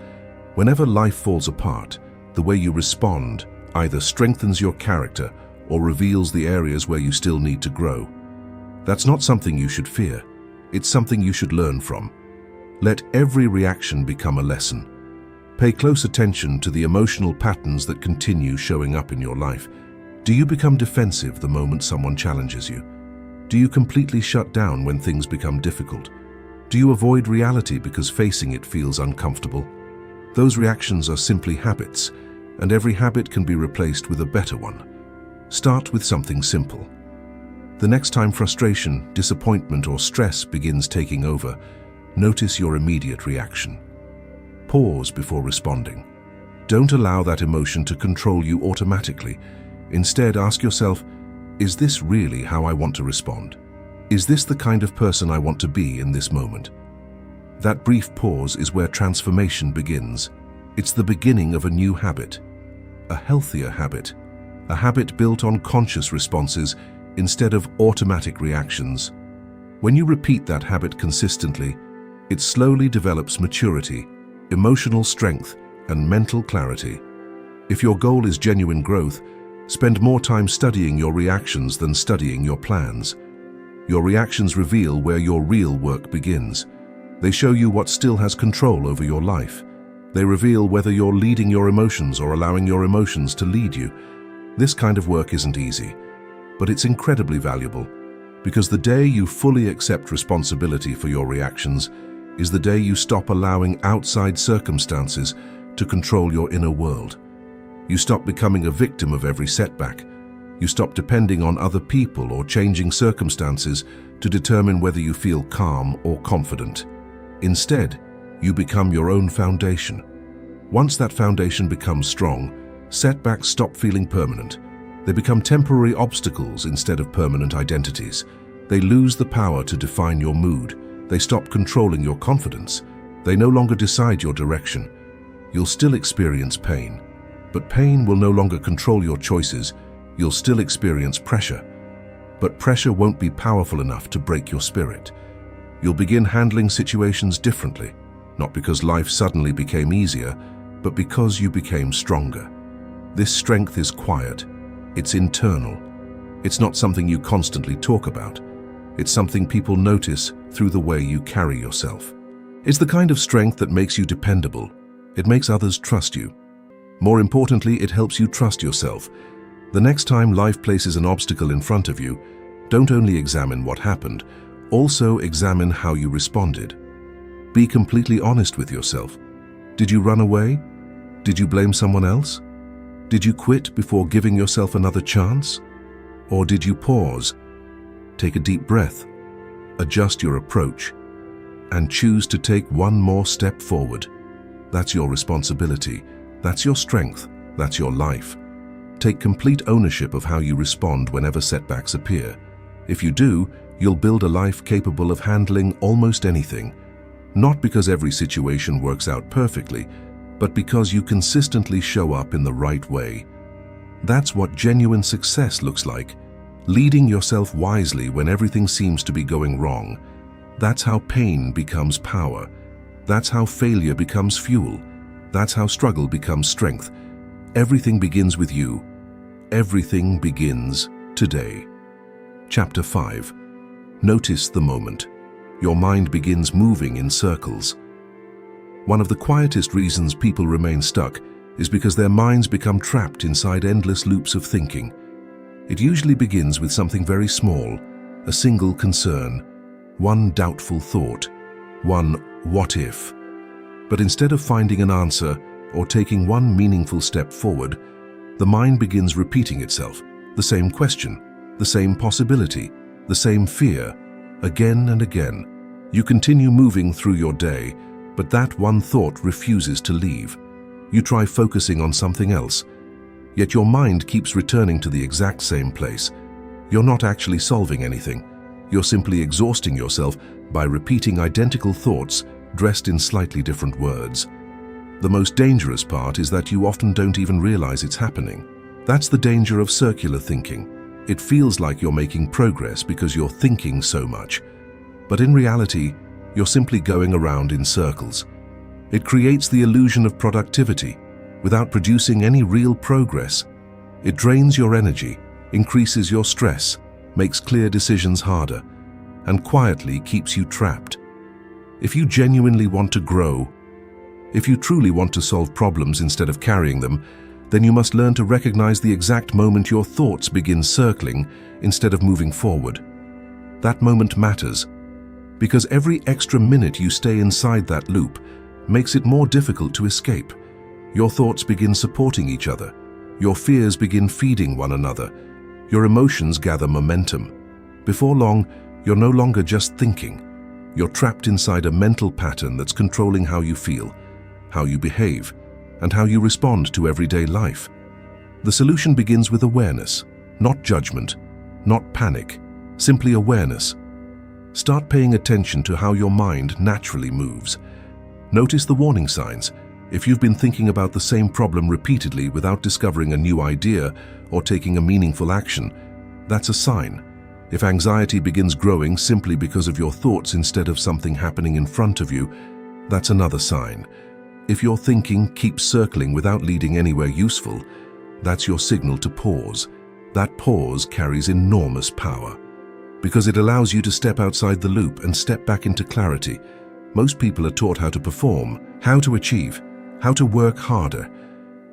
Whenever life falls apart, the way you respond either strengthens your character or reveals the areas where you still need to grow. That's not something you should fear. It's something you should learn from. Let every reaction become a lesson. Pay close attention to the emotional patterns that continue showing up in your life. Do you become defensive the moment someone challenges you? Do you completely shut down when things become difficult? Do you avoid reality because facing it feels uncomfortable? Those reactions are simply habits, and every habit can be replaced with a better one. Start with something simple. The next time frustration, disappointment, or stress begins taking over, notice your immediate reaction. Pause before responding. Don't allow that emotion to control you automatically. Instead, ask yourself, is this really how I want to respond? Is this the kind of person I want to be in this moment? That brief pause is where transformation begins. It's the beginning of a new habit, a healthier habit, a habit built on conscious responses instead of automatic reactions. When you repeat that habit consistently, it slowly develops maturity, emotional strength, and mental clarity. If your goal is genuine growth, spend more time studying your reactions than studying your plans. Your reactions reveal where your real work begins. They show you what still has control over your life. They reveal whether you're leading your emotions or allowing your emotions to lead you. This kind of work isn't easy, but it's incredibly valuable, because the day you fully accept responsibility for your reactions is the day you stop allowing outside circumstances to control your inner world. You stop becoming a victim of every setback. You stop depending on other people or changing circumstances to determine whether you feel calm or confident. Instead, you become your own foundation. Once that foundation becomes strong, setbacks stop feeling permanent. They become temporary obstacles instead of permanent identities. They lose the power to define your mood. They stop controlling your confidence. They no longer decide your direction. You'll still experience pain, but pain will no longer control your choices. You'll still experience pressure, But pressure won't be powerful enough to break your spirit. You'll begin handling situations differently, not because life suddenly became easier, but because you became stronger. This strength is quiet. It's internal. It's not something you constantly talk about. It's something people notice through the way you carry yourself. It's the kind of strength that makes you dependable. It makes others trust you. More importantly, it helps you trust yourself. The next time life places an obstacle in front of you, don't only examine what happened, also examine how you responded. Be completely honest with yourself. Did you run away? Did you blame someone else? Did you quit before giving yourself another chance? Or did you pause, take a deep breath, adjust your approach, and choose to take one more step forward? That's your responsibility. That's your strength. That's your life. Take complete ownership of how you respond whenever setbacks appear. If you do, you'll build a life capable of handling almost anything. Not because every situation works out perfectly, but because you consistently show up in the right way. That's what genuine success looks like. Leading yourself wisely when everything seems to be going wrong. That's how pain becomes power. That's how failure becomes fuel. That's how struggle becomes strength. Everything begins with you. Everything begins today. Chapter 5. Notice the moment. Your mind begins moving in circles. One of the quietest reasons people remain stuck is because their minds become trapped inside endless loops of thinking. It usually begins with something very small, a single concern, one doubtful thought, one what if. But instead of finding an answer or taking one meaningful step forward, the mind begins repeating itself, the same question, the same possibility, the same fear, again and again. You continue moving through your day, but that one thought refuses to leave. You try focusing on something else, yet your mind keeps returning to the exact same place. You're not actually solving anything. You're simply exhausting yourself by repeating identical thoughts dressed in slightly different words. The most dangerous part is that you often don't even realize it's happening. That's the danger of circular thinking. It feels like you're making progress because you're thinking so much. But in reality, you're simply going around in circles. It creates the illusion of productivity without producing any real progress. It drains your energy, increases your stress, makes clear decisions harder, and quietly keeps you trapped. If you genuinely want to grow, if you truly want to solve problems instead of carrying them, then you must learn to recognize the exact moment your thoughts begin circling instead of moving forward. That moment matters, because every extra minute you stay inside that loop makes it more difficult to escape. Your thoughts begin supporting each other. Your fears begin feeding one another. Your emotions gather momentum. Before long, you're no longer just thinking. You're trapped inside a mental pattern that's controlling how you feel, how you behave, and how you respond to everyday life. The solution begins with awareness, not judgment, not panic, simply awareness. Start paying attention to how your mind naturally moves. Notice the warning signs. If you've been thinking about the same problem repeatedly without discovering a new idea or taking a meaningful action, that's a sign. If anxiety begins growing simply because of your thoughts instead of something happening in front of you, that's another sign. If your thinking keeps circling without leading anywhere useful, that's your signal to pause. That pause carries enormous power, because it allows you to step outside the loop and step back into clarity. Most people are taught how to perform, how to achieve, how to work harder,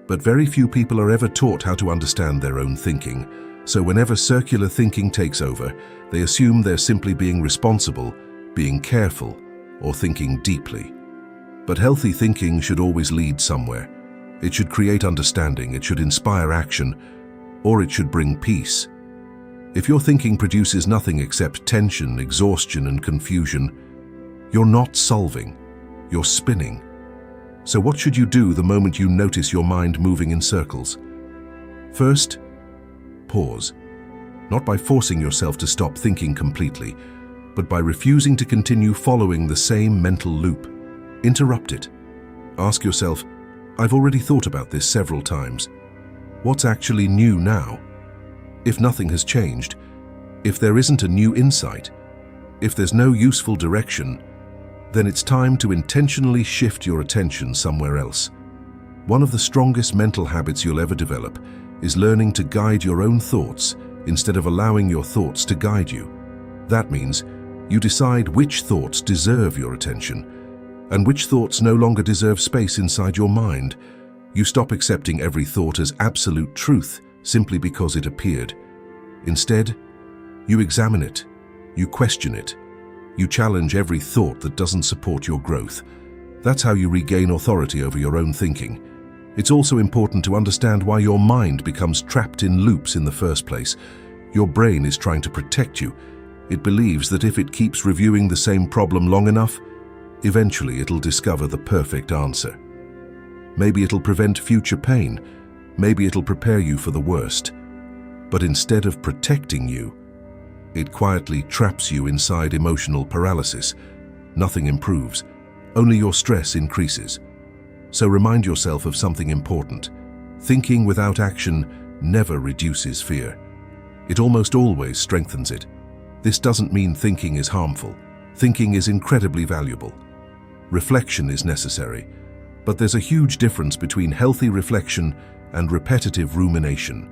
but very few people are ever taught how to understand their own thinking. So whenever circular thinking takes over, they assume they're simply being responsible, being careful, or thinking deeply. But healthy thinking should always lead somewhere. It should create understanding, it should inspire action, or it should bring peace. If your thinking produces nothing except tension, exhaustion, and confusion, you're not solving, you're spinning. So what should you do the moment you notice your mind moving in circles? First, pause. Not by forcing yourself to stop thinking completely, but by refusing to continue following the same mental loop. Interrupt it. Ask yourself, I've already thought about this several times. What's actually new now? If nothing has changed, If there isn't a new insight, if there's no useful direction, then it's time to intentionally shift your attention somewhere else. One of the strongest mental habits you'll ever develop is learning to guide your own thoughts instead of allowing your thoughts to guide you. That means you decide which thoughts deserve your attention and which thoughts no longer deserve space inside your mind. You stop accepting every thought as absolute truth simply because it appeared. Instead, you examine it, you question it, you challenge every thought that doesn't support your growth. That's how you regain authority over your own thinking. It's also important to understand why your mind becomes trapped in loops in the first place. Your brain is trying to protect you. It believes that if it keeps reviewing the same problem long enough, eventually it'll discover the perfect answer. Maybe it'll prevent future pain. Maybe it'll prepare you for the worst. But instead of protecting you, it quietly traps you inside emotional paralysis. Nothing improves. Only your stress increases. So remind yourself of something important. Thinking without action never reduces fear. It almost always strengthens it. This doesn't mean thinking is harmful. Thinking is incredibly valuable. Reflection is necessary, but there's a huge difference between healthy reflection and repetitive rumination.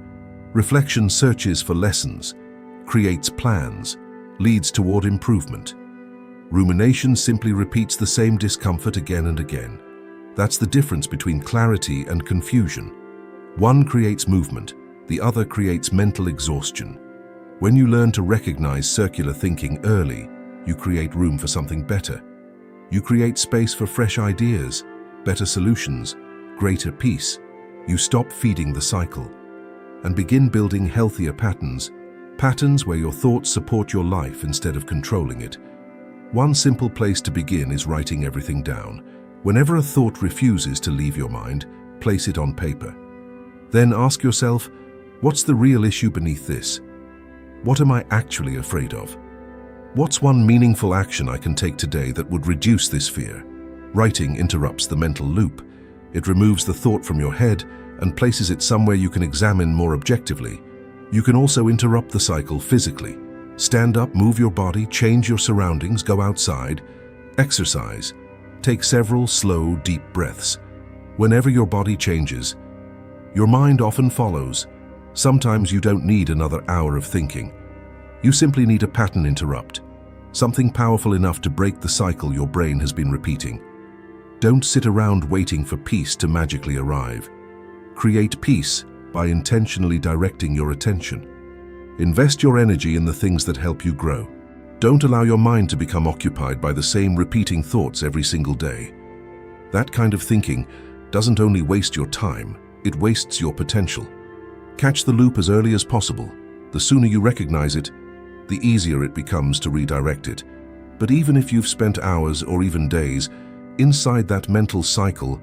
Reflection searches for lessons, creates plans, leads toward improvement. Rumination simply repeats the same discomfort again and again. That's the difference between clarity and confusion. One creates movement, the other creates mental exhaustion. When you learn to recognize circular thinking early, you create room for something better. You create space for fresh ideas, better solutions, greater peace. You stop feeding the cycle and begin building healthier patterns where your thoughts support your life instead of controlling it. One simple place to begin is writing everything down. Whenever a thought refuses to leave your mind, place it on paper. Then ask yourself, what's the real issue beneath this? What am I actually afraid of? What's one meaningful action I can take today that would reduce this fear? Writing interrupts the mental loop. It removes the thought from your head and places it somewhere you can examine more objectively. You can also interrupt the cycle physically. Stand up, move your body, change your surroundings, go outside, exercise. Take several slow, deep breaths. Whenever your body changes, your mind often follows. Sometimes you don't need another hour of thinking. You simply need a pattern interrupt, something powerful enough to break the cycle your brain has been repeating. Don't sit around waiting for peace to magically arrive. Create peace by intentionally directing your attention. Invest your energy in the things that help you grow. Don't allow your mind to become occupied by the same repeating thoughts every single day. That kind of thinking doesn't only waste your time, it wastes your potential. Catch the loop as early as possible. The sooner you recognize it, the easier it becomes to redirect it. But even if you've spent hours or even days inside that mental cycle,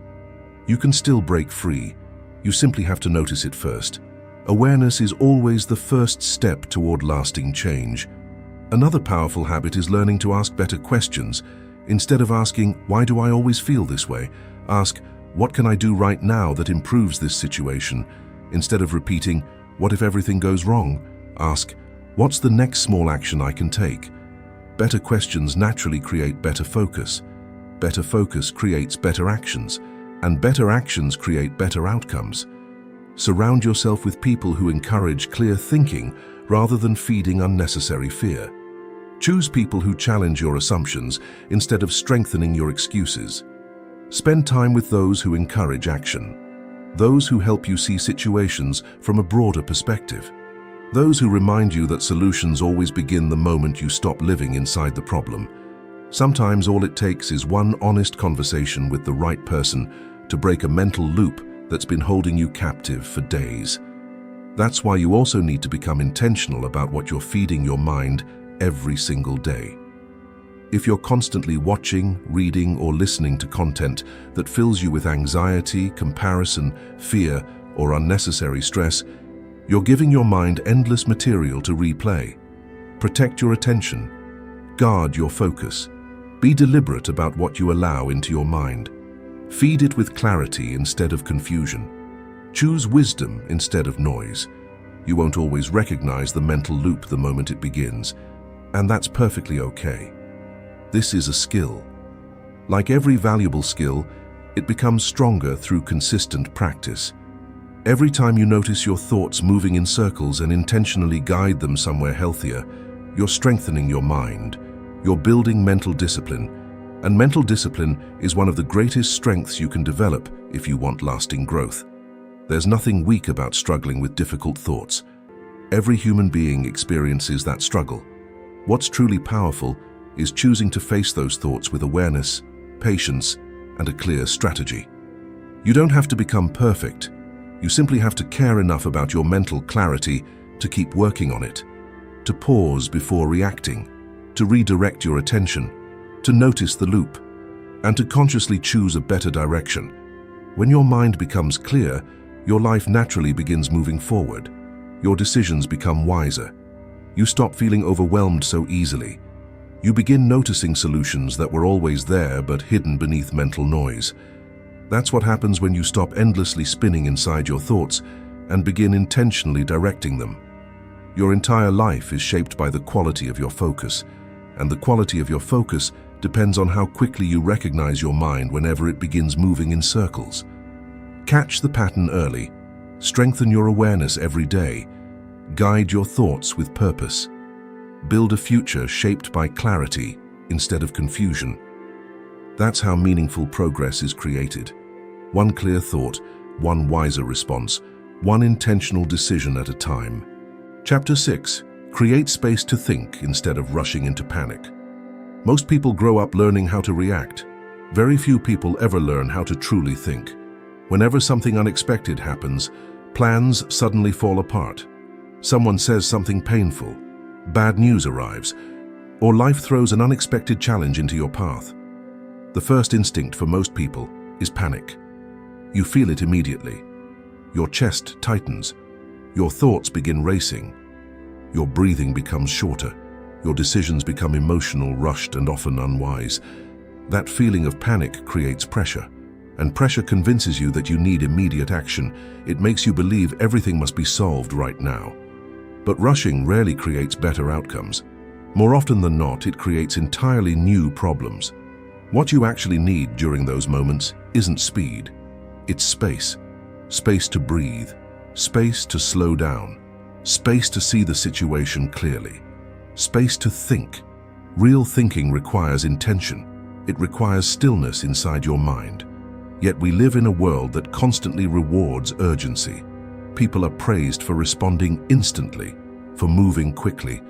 you can still break free. You simply have to notice it first. Awareness is always the first step toward lasting change. Another powerful habit is learning to ask better questions. Instead of asking, why do I always feel this way? Ask, what can I do right now that improves this situation? Instead of repeating, what if everything goes wrong? Ask, what's the next small action I can take? Better questions naturally create better focus. Better focus creates better actions, and better actions create better outcomes. Surround yourself with people who encourage clear thinking rather than feeding unnecessary fear. Choose people who challenge your assumptions instead of strengthening your excuses. Spend time with those who encourage action. Those who help you see situations from a broader perspective. Those who remind you that solutions always begin the moment you stop living inside the problem. Sometimes all it takes is one honest conversation with the right person to break a mental loop that's been holding you captive for days. That's why you also need to become intentional about what you're feeding your mind every single day. If you're constantly watching, reading, or listening to content that fills you with anxiety, comparison, fear, or unnecessary stress, you're giving your mind endless material to replay. Protect your attention. Guard your focus. Be deliberate about what you allow into your mind. Feed it with clarity instead of confusion. Choose wisdom instead of noise. You won't always recognize the mental loop the moment it begins, and that's perfectly okay. This is a skill. Like every valuable skill, it becomes stronger through consistent practice. Every time you notice your thoughts moving in circles and intentionally guide them somewhere healthier, you're strengthening your mind. You're building mental discipline, and mental discipline is one of the greatest strengths you can develop if you want lasting growth. There's nothing weak about struggling with difficult thoughts. Every human being experiences that struggle. What's truly powerful is choosing to face those thoughts with awareness, patience, and a clear strategy. You don't have to become perfect. You simply have to care enough about your mental clarity to keep working on it, to pause before reacting, to redirect your attention, to notice the loop, and to consciously choose a better direction. When your mind becomes clear, your life naturally begins moving forward. Your decisions become wiser. You stop feeling overwhelmed so easily. You begin noticing solutions that were always there but hidden beneath mental noise. That's what happens when you stop endlessly spinning inside your thoughts and begin intentionally directing them. Your entire life is shaped by the quality of your focus, and the quality of your focus depends on how quickly you recognize your mind whenever it begins moving in circles. Catch the pattern early, strengthen your awareness every day, guide your thoughts with purpose. Build a future shaped by clarity instead of confusion. That's how meaningful progress is created. One clear thought, one wiser response, one intentional decision at a time. Chapter 6. Create space to think instead of rushing into panic. Most people grow up learning how to react. Very few people ever learn how to truly think. Whenever something unexpected happens, plans suddenly fall apart. Someone says something painful, bad news arrives, or life throws an unexpected challenge into your path. The first instinct for most people is panic. You feel it immediately. Your chest tightens. Your thoughts begin racing. Your breathing becomes shorter. Your decisions become emotional, rushed, and often unwise. That feeling of panic creates pressure, and pressure convinces you that you need immediate action. It makes you believe everything must be solved right now. But rushing rarely creates better outcomes. More often than not, it creates entirely new problems. What you actually need during those moments isn't speed. It's space. Space to breathe. Space to slow down. Space to see the situation clearly. Space to think. Real thinking requires intention. It requires stillness inside your mind. Yet we live in a world that constantly rewards urgency. People are praised for responding instantly, for moving quickly,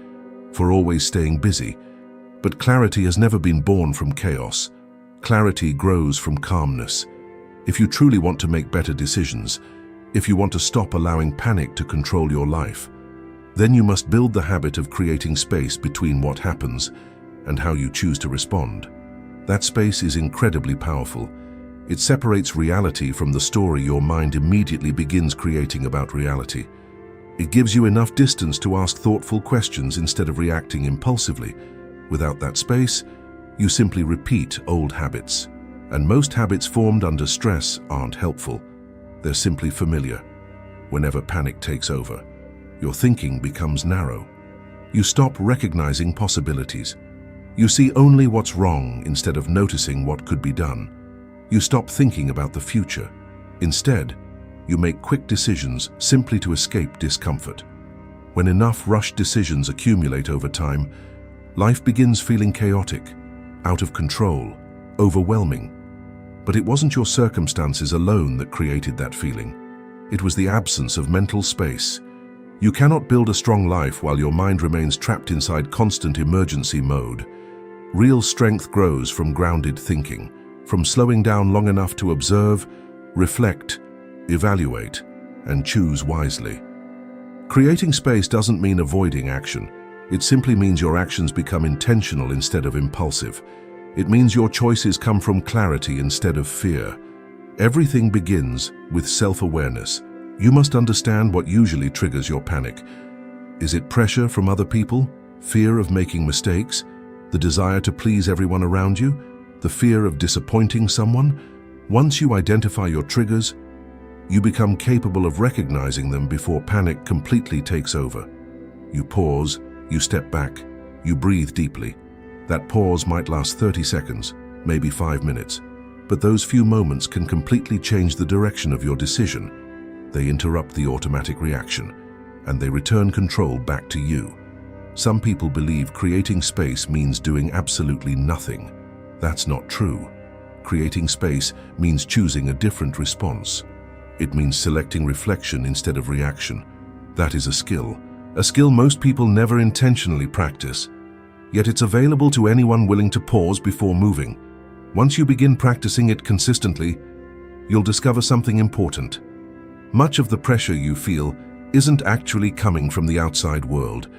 for always staying busy. But clarity has never been born from chaos. Clarity grows from calmness. If you truly want to make better decisions, if you want to stop allowing panic to control your life, then you must build the habit of creating space between what happens and how you choose to respond. That space is incredibly powerful. It separates reality from the story your mind immediately begins creating about reality. It gives you enough distance to ask thoughtful questions instead of reacting impulsively. Without that space, you simply repeat old habits. And most habits formed under stress aren't helpful. They're simply familiar. Whenever panic takes over, your thinking becomes narrow. You stop recognizing possibilities. You see only what's wrong instead of noticing what could be done. You stop thinking about the future. Instead, you make quick decisions simply to escape discomfort. When enough rushed decisions accumulate over time, life begins feeling chaotic, out of control, overwhelming. But it wasn't your circumstances alone that created that feeling. It was the absence of mental space. You cannot build a strong life while your mind remains trapped inside constant emergency mode. Real strength grows from grounded thinking, from slowing down long enough to observe, reflect, evaluate, and choose wisely. Creating space doesn't mean avoiding action. It simply means your actions become intentional instead of impulsive. It means your choices come from clarity instead of fear. Everything begins with self-awareness. You must understand what usually triggers your panic. Is it pressure from other people? Fear of making mistakes? The desire to please everyone around you? The fear of disappointing someone? Once you identify your triggers, You become capable of recognizing them before panic completely takes over. You pause, you step back, you breathe deeply. That pause might last 30 seconds, maybe 5 minutes, but those few moments can completely change the direction of your decision. They interrupt the automatic reaction, and they return control back to you. Some people believe creating space means doing absolutely nothing. That's not true. Creating space means choosing a different response. It means selecting reflection instead of reaction. That is a skill most people never intentionally practice. Yet it's available to anyone willing to pause before moving. Once you begin practicing it consistently, you'll discover something important. Much of the pressure you feel isn't actually coming from the outside world.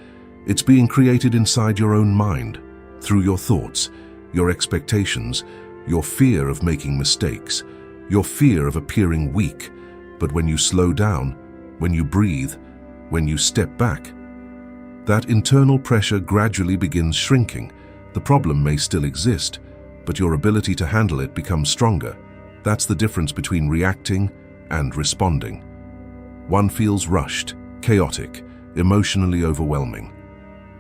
It's being created inside your own mind, through your thoughts, your expectations, your fear of making mistakes, your fear of appearing weak. But when you slow down, when you breathe, when you step back, that internal pressure gradually begins shrinking. The problem may still exist, but your ability to handle it becomes stronger. That's the difference between reacting and responding. One feels rushed, chaotic, emotionally overwhelming.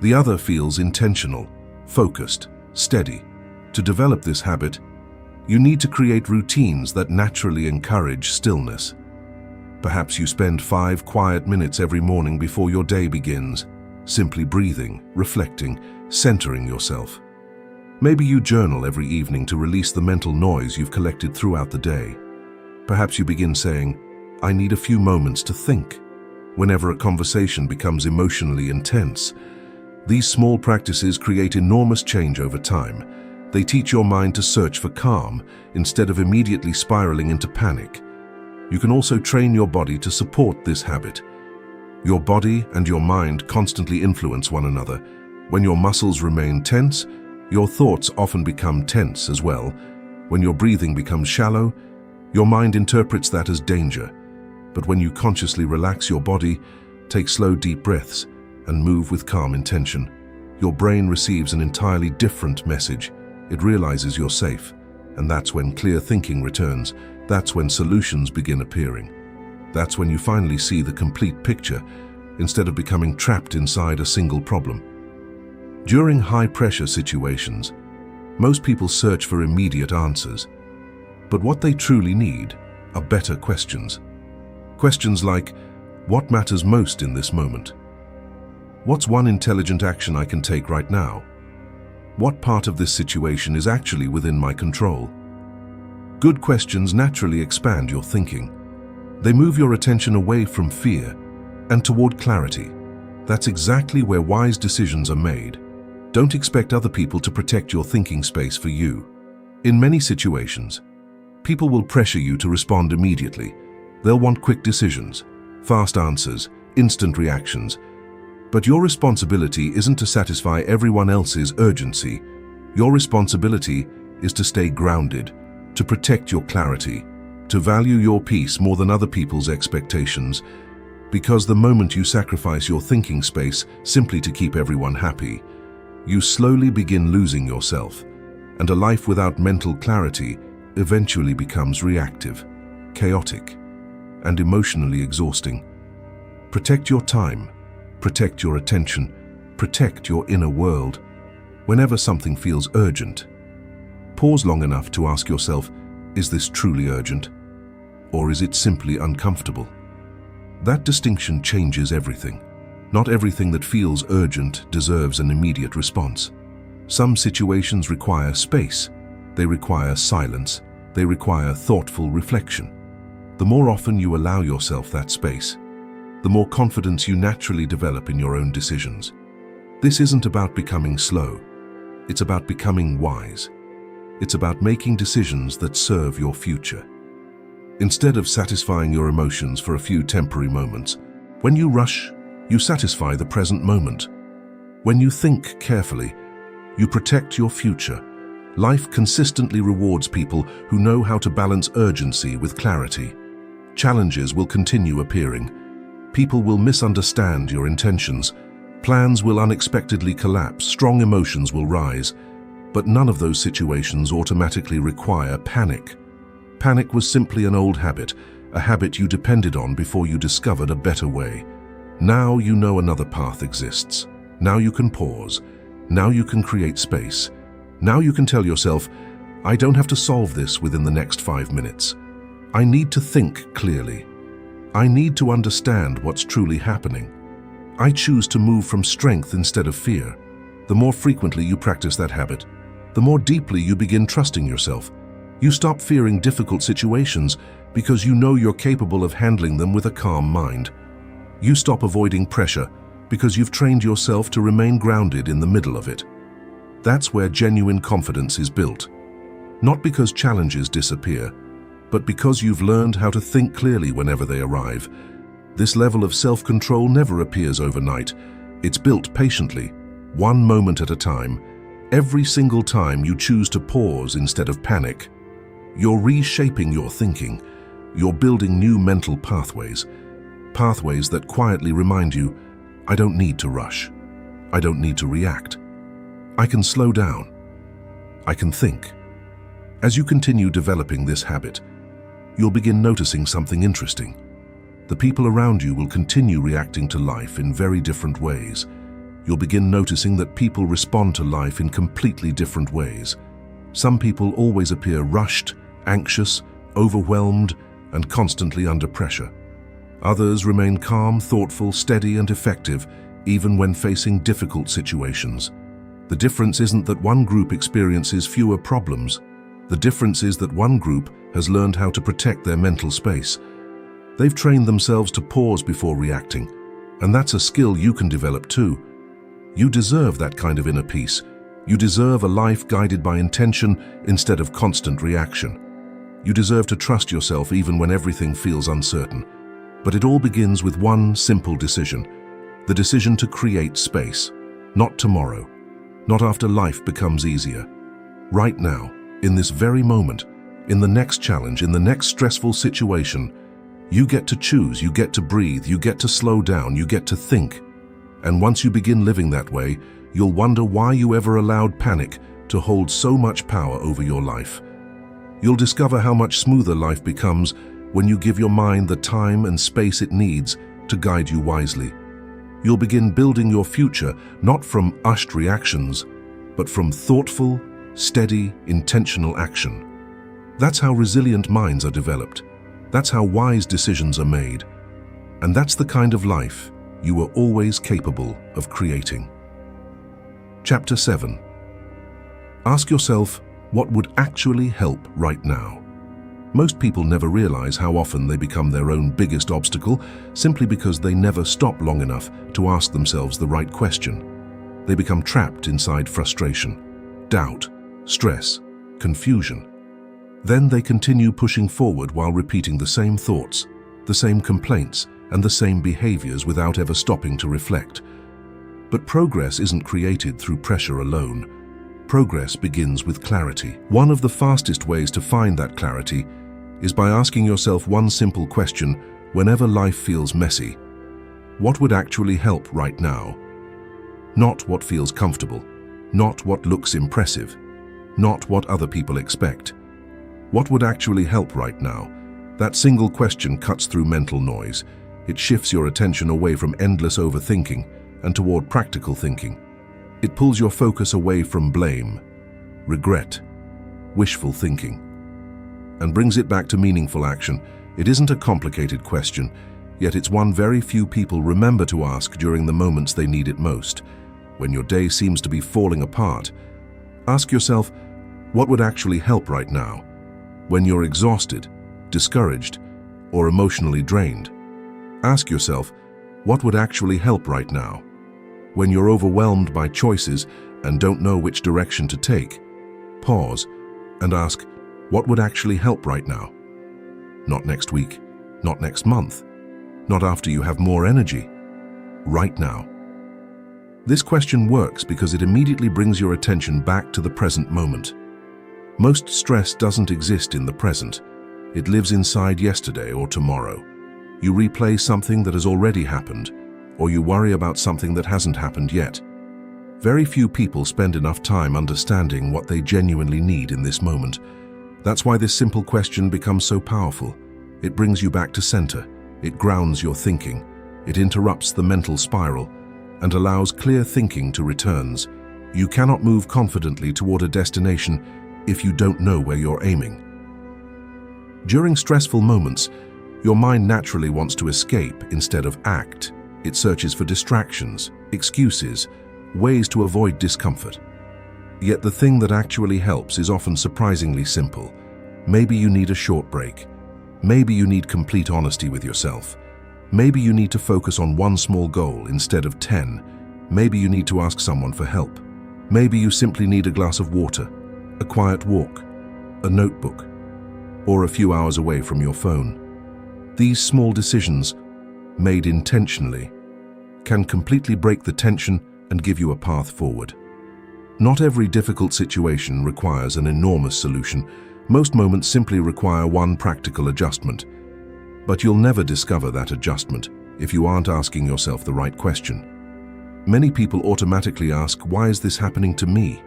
The other feels intentional, focused, steady. To develop this habit, you need to create routines that naturally encourage stillness. Perhaps you spend 5 quiet minutes every morning before your day begins, simply breathing, reflecting, centering yourself. Maybe you journal every evening to release the mental noise you've collected throughout the day. Perhaps you begin saying, "I need a few moments to think," whenever a conversation becomes emotionally intense. These small practices create enormous change over time. They teach your mind to search for calm instead of immediately spiraling into panic. You can also train your body to support this habit. Your body and your mind constantly influence one another. When your muscles remain tense, your thoughts often become tense as well. When your breathing becomes shallow, your mind interprets that as danger. But when you consciously relax your body, take slow, deep breaths, and move with calm intention, your brain receives an entirely different message. It realizes you're safe, and that's when clear thinking returns. That's when solutions begin appearing. That's when you finally see the complete picture, instead of becoming trapped inside a single problem. During high-pressure situations, most people search for immediate answers. But what they truly need are better questions. Questions like, what matters most in this moment? What's one intelligent action I can take right now? What part of this situation is actually within my control? Good questions naturally expand your thinking. They move your attention away from fear and toward clarity. That's exactly where wise decisions are made. Don't expect other people to protect your thinking space for you. In many situations, people will pressure you to respond immediately. They'll want quick decisions, fast answers, instant reactions. But your responsibility isn't to satisfy everyone else's urgency. Your responsibility is to stay grounded, to protect your clarity, to value your peace more than other people's expectations. Because the moment you sacrifice your thinking space simply to keep everyone happy, you slowly begin losing yourself, and a life without mental clarity eventually becomes reactive, chaotic, and emotionally exhausting. Protect your time, protect your attention, protect your inner world. Whenever something feels urgent, pause long enough to ask yourself, is this truly urgent? Or is it simply uncomfortable? That distinction changes everything. Not everything that feels urgent deserves an immediate response. Some situations require space. They require silence. They require thoughtful reflection. The more often you allow yourself that space, the more confidence you naturally develop in your own decisions. This isn't about becoming slow. It's about becoming wise. It's about making decisions that serve your future. Instead of satisfying your emotions for a few temporary moments, when you rush, you satisfy the present moment. When you think carefully, you protect your future. Life consistently rewards people who know how to balance urgency with clarity. Challenges will continue appearing. People will misunderstand your intentions. Plans will unexpectedly collapse. Strong emotions will rise. But none of those situations automatically require panic. Panic was simply an old habit, a habit you depended on before you discovered a better way. Now you know another path exists. Now you can pause. Now you can create space. Now you can tell yourself, I don't have to solve this within the next 5 minutes. I need to think clearly. I need to understand what's truly happening. I choose to move from strength instead of fear. The more frequently you practice that habit, the more deeply you begin trusting yourself. You stop fearing difficult situations because you know you're capable of handling them with a calm mind. You stop avoiding pressure because you've trained yourself to remain grounded in the middle of it. That's where genuine confidence is built. Not because challenges disappear, but because you've learned how to think clearly whenever they arrive. This level of self-control never appears overnight. It's built patiently, one moment at a time. Every single time you choose to pause instead of panic, you're reshaping your thinking. You're building new mental pathways that quietly remind you, I don't need to rush. I don't need to react. I can slow down. I can think. As you continue developing this habit, you'll begin noticing something interesting. The people around you will continue reacting to life in very different ways. You'll begin noticing that people respond to life in completely different ways. Some people always appear rushed, anxious, overwhelmed, and constantly under pressure. Others remain calm, thoughtful, steady, and effective, even when facing difficult situations. The difference isn't that one group experiences fewer problems. The difference is that one group has learned how to protect their mental space. They've trained themselves to pause before reacting, and that's a skill you can develop too. You deserve that kind of inner peace. You deserve a life guided by intention instead of constant reaction. You deserve to trust yourself even when everything feels uncertain. But it all begins with one simple decision. The decision to create space. Not tomorrow. Not after life becomes easier. Right now, in this very moment, in the next challenge, in the next stressful situation, you get to choose, you get to breathe, you get to slow down, you get to think. And once you begin living that way, you'll wonder why you ever allowed panic to hold so much power over your life. You'll discover how much smoother life becomes when you give your mind the time and space it needs to guide you wisely. You'll begin building your future not from ushed reactions, but from thoughtful, steady, intentional action. That's how resilient minds are developed. That's how wise decisions are made. And that's the kind of life you were always capable of creating. Chapter 7. Ask yourself, what would actually help right now? Most people never realize how often they become their own biggest obstacle simply because they never stop long enough to ask themselves the right question. They become trapped inside frustration, doubt, stress, confusion. Then they continue pushing forward while repeating the same thoughts, the same complaints, and the same behaviors without ever stopping to reflect. But progress isn't created through pressure alone. Progress begins with clarity. One of the fastest ways to find that clarity is by asking yourself one simple question whenever life feels messy. What would actually help right now? Not what feels comfortable, not what looks impressive, not what other people expect. What would actually help right now? That single question cuts through mental noise. It shifts your attention away from endless overthinking and toward practical thinking. It pulls your focus away from blame, regret, wishful thinking, and brings it back to meaningful action. It isn't a complicated question, yet it's one very few people remember to ask during the moments they need it most. When your day seems to be falling apart, ask yourself, what would actually help right now? When you're exhausted, discouraged, or emotionally drained, ask yourself, what would actually help right now? When you're overwhelmed by choices and don't know which direction to take, pause and ask, what would actually help right now? Not next week, not next month, not after you have more energy. Right now. This question works because it immediately brings your attention back to the present moment. Most stress doesn't exist in the present. It lives inside yesterday or tomorrow. You replay something that has already happened, or you worry about something that hasn't happened yet. Very few people spend enough time understanding what they genuinely need in this moment. That's why this simple question becomes so powerful. It brings you back to center. It grounds your thinking. It interrupts the mental spiral and allows clear thinking to return. You cannot move confidently toward a destination if you don't know where you're aiming. During stressful moments, your mind naturally wants to escape instead of act. It searches for distractions, excuses, ways to avoid discomfort. Yet the thing that actually helps is often surprisingly simple. Maybe you need a short break. Maybe you need complete honesty with yourself. Maybe you need to focus on one small goal instead of 10. Maybe you need to ask someone for help. Maybe you simply need a glass of water, a quiet walk, a notebook, or a few hours away from your phone. These small decisions, made intentionally, can completely break the tension and give you a path forward. Not every difficult situation requires an enormous solution. Most moments simply require one practical adjustment. But you'll never discover that adjustment if you aren't asking yourself the right question. Many people automatically ask, why is this happening to me?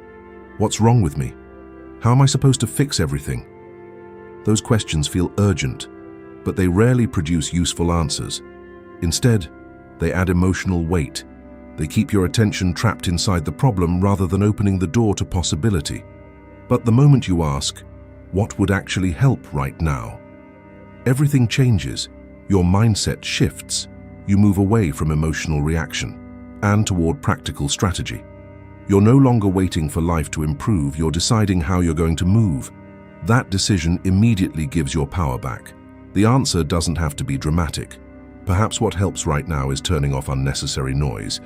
What's wrong with me? How am I supposed to fix everything? Those questions feel urgent, but they rarely produce useful answers. Instead, they add emotional weight. They keep your attention trapped inside the problem rather than opening the door to possibility. But the moment you ask, what would actually help right now? Everything changes. Your mindset shifts. You move away from emotional reaction and toward practical strategy. You're no longer waiting for life to improve, you're deciding how you're going to move. That decision immediately gives your power back. The answer doesn't have to be dramatic. Perhaps what helps right now is turning off unnecessary noise.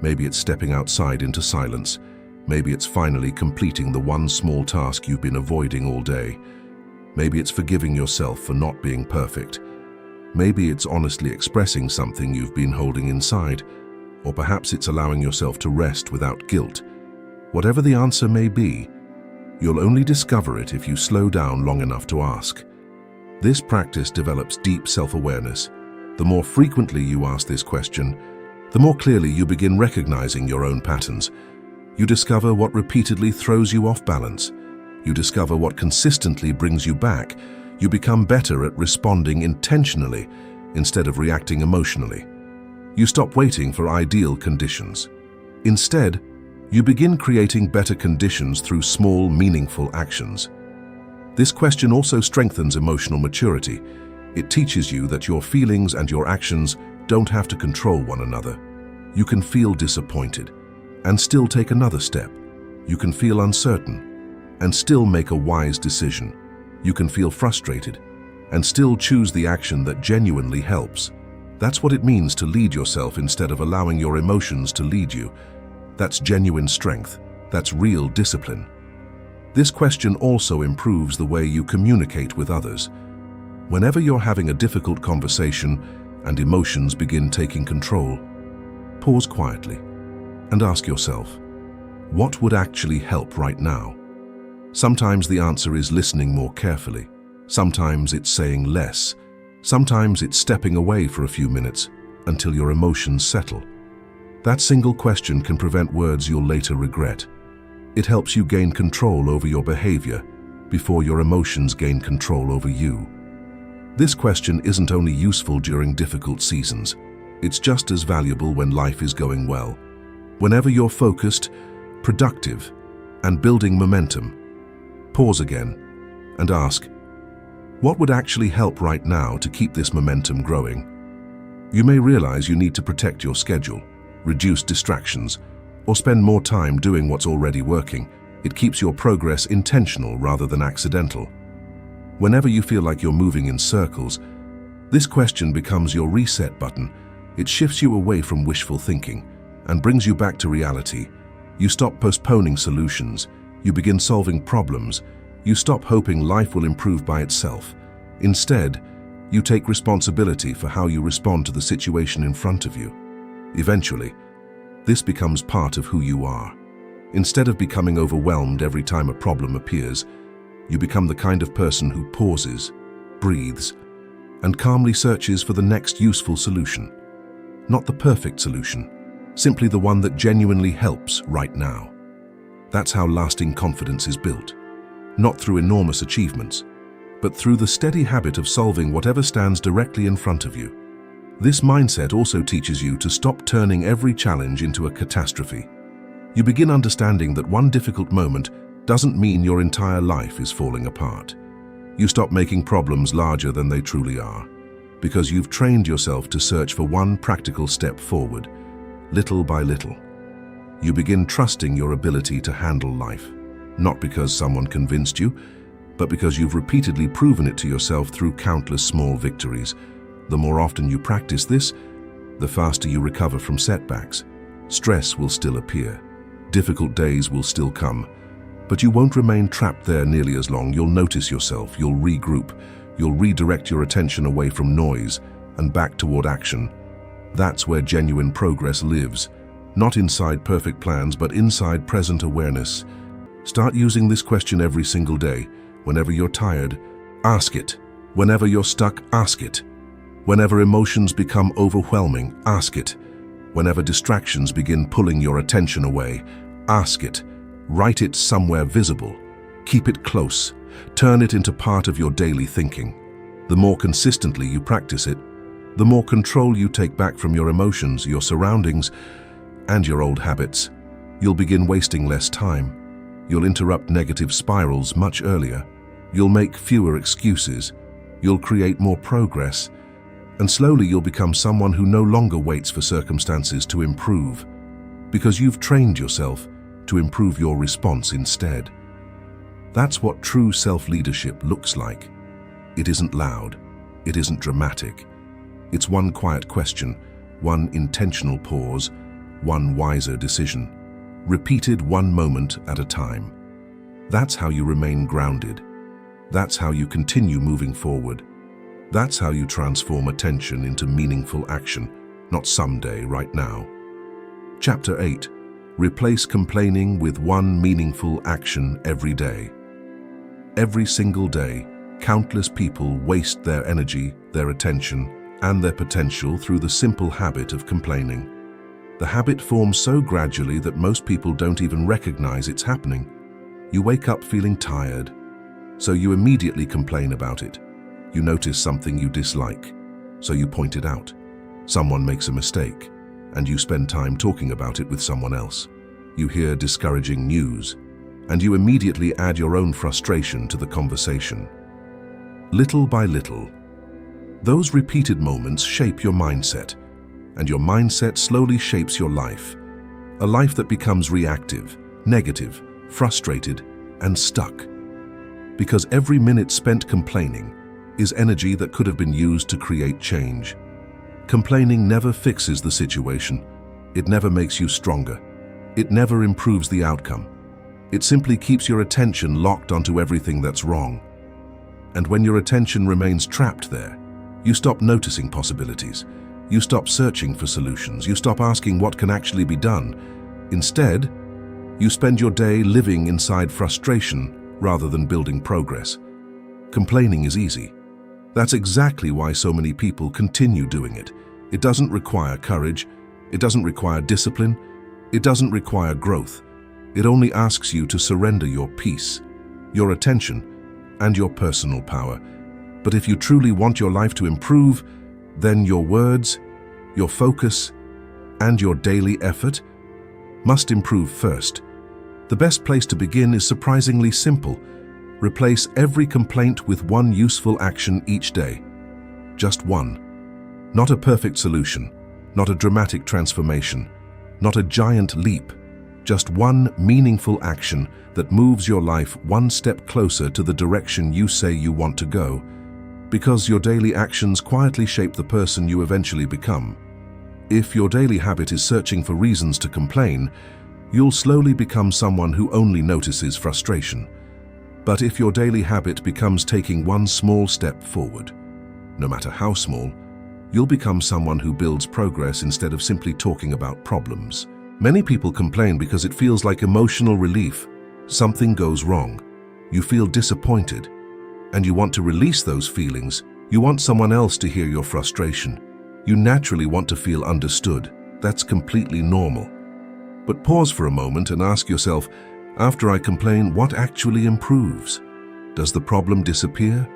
Maybe it's stepping outside into silence. Maybe it's finally completing the one small task you've been avoiding all day. Maybe it's forgiving yourself for not being perfect. Maybe it's honestly expressing something you've been holding inside. Or perhaps it's allowing yourself to rest without guilt. Whatever the answer may be, you'll only discover it if you slow down long enough to ask. This practice develops deep self-awareness. The more frequently you ask this question, the more clearly you begin recognizing your own patterns. You discover what repeatedly throws you off balance. You discover what consistently brings you back. You become better at responding intentionally instead of reacting emotionally. You stop waiting for ideal conditions. Instead, you begin creating better conditions through small, meaningful actions. This question also strengthens emotional maturity. It teaches you that your feelings and your actions don't have to control one another. You can feel disappointed and still take another step. You can feel uncertain and still make a wise decision. You can feel frustrated and still choose the action that genuinely helps. That's what it means to lead yourself instead of allowing your emotions to lead you. That's genuine strength. That's real discipline. This question also improves the way you communicate with others. Whenever you're having a difficult conversation and emotions begin taking control, pause quietly and ask yourself, what would actually help right now? Sometimes the answer is listening more carefully. Sometimes it's saying less. Sometimes it's stepping away for a few minutes until your emotions settle. That single question can prevent words you'll later regret. It helps you gain control over your behavior before your emotions gain control over you. This question isn't only useful during difficult seasons, it's just as valuable when life is going well. Whenever you're focused, productive, and building momentum, pause again and ask, what would actually help right now to keep this momentum growing? You may realize you need to protect your schedule, reduce distractions, or spend more time doing what's already working. It keeps your progress intentional rather than accidental. Whenever you feel like you're moving in circles, this question becomes your reset button. It shifts you away from wishful thinking and brings you back to reality. You stop postponing solutions. You begin solving problems. You stop hoping life will improve by itself. Instead, you take responsibility for how you respond to the situation in front of you. Eventually, this becomes part of who you are. Instead of becoming overwhelmed every time a problem appears, you become the kind of person who pauses, breathes, and calmly searches for the next useful solution. Not the perfect solution, simply the one that genuinely helps right now. That's how lasting confidence is built. Not through enormous achievements, but through the steady habit of solving whatever stands directly in front of you. This mindset also teaches you to stop turning every challenge into a catastrophe. You begin understanding that one difficult moment doesn't mean your entire life is falling apart. You stop making problems larger than they truly are, because you've trained yourself to search for one practical step forward, little by little. You begin trusting your ability to handle life, not because someone convinced you, but because you've repeatedly proven it to yourself through countless small victories. The more often you practice this, the faster you recover from setbacks. Stress will still appear. Difficult days will still come, but you won't remain trapped there nearly as long. You'll notice yourself, you'll regroup, you'll redirect your attention away from noise and back toward action. That's where genuine progress lives, not inside perfect plans, but inside present awareness. Start using this question every single day. Whenever you're tired, ask it. Whenever you're stuck, ask it. Whenever emotions become overwhelming, ask it. Whenever distractions begin pulling your attention away, ask it. Write it somewhere visible. Keep it close. Turn it into part of your daily thinking. The more consistently you practice it, the more control you take back from your emotions, your surroundings, and your old habits. You'll begin wasting less time. You'll interrupt negative spirals much earlier. You'll make fewer excuses. You'll create more progress. And slowly you'll become someone who no longer waits for circumstances to improve, because you've trained yourself to improve your response instead. That's what true self-leadership looks like. It isn't loud. It isn't dramatic. It's one quiet question, one intentional pause, one wiser decision, repeated one moment at a time. That's how you remain grounded. That's how you continue moving forward. That's how you transform attention into meaningful action, not someday, right now. Chapter 8. Replace complaining with one meaningful action every day. Every single day, countless people waste their energy, their attention, and their potential through the simple habit of complaining. The habit forms so gradually that most people don't even recognize it's happening. You wake up feeling tired, so you immediately complain about it. You notice something you dislike, so you point it out. Someone makes a mistake, and you spend time talking about it with someone else. You hear discouraging news, and you immediately add your own frustration to the conversation. Little by little, those repeated moments shape your mindset, and your mindset slowly shapes your life. A life that becomes reactive, negative, frustrated, and stuck. Because every minute spent complaining is energy that could have been used to create change. Complaining never fixes the situation. It never makes you stronger. It never improves the outcome. It simply keeps your attention locked onto everything that's wrong. And when your attention remains trapped there, you stop noticing possibilities. You stop searching for solutions. You stop asking what can actually be done. Instead, you spend your day living inside frustration rather than building progress. Complaining is easy. That's exactly why so many people continue doing it. It doesn't require courage. It doesn't require discipline. It doesn't require growth. It only asks you to surrender your peace, your attention, and your personal power. But if you truly want your life to improve, then your words, your focus, and your daily effort must improve first. The best place to begin is surprisingly simple. Replace every complaint with one useful action each day. Just one. Not a perfect solution, not a dramatic transformation, not a giant leap. Just one meaningful action that moves your life one step closer to the direction you say you want to go. Because your daily actions quietly shape the person you eventually become. If your daily habit is searching for reasons to complain, you'll slowly become someone who only notices frustration. But if your daily habit becomes taking one small step forward, no matter how small, you'll become someone who builds progress instead of simply talking about problems. Many people complain because it feels like emotional relief. Something goes wrong. You feel disappointed, and you want to release those feelings. You want someone else to hear your frustration. You naturally want to feel understood. That's completely normal. But pause for a moment and ask yourself, after I complain, what actually improves? Does the problem disappear?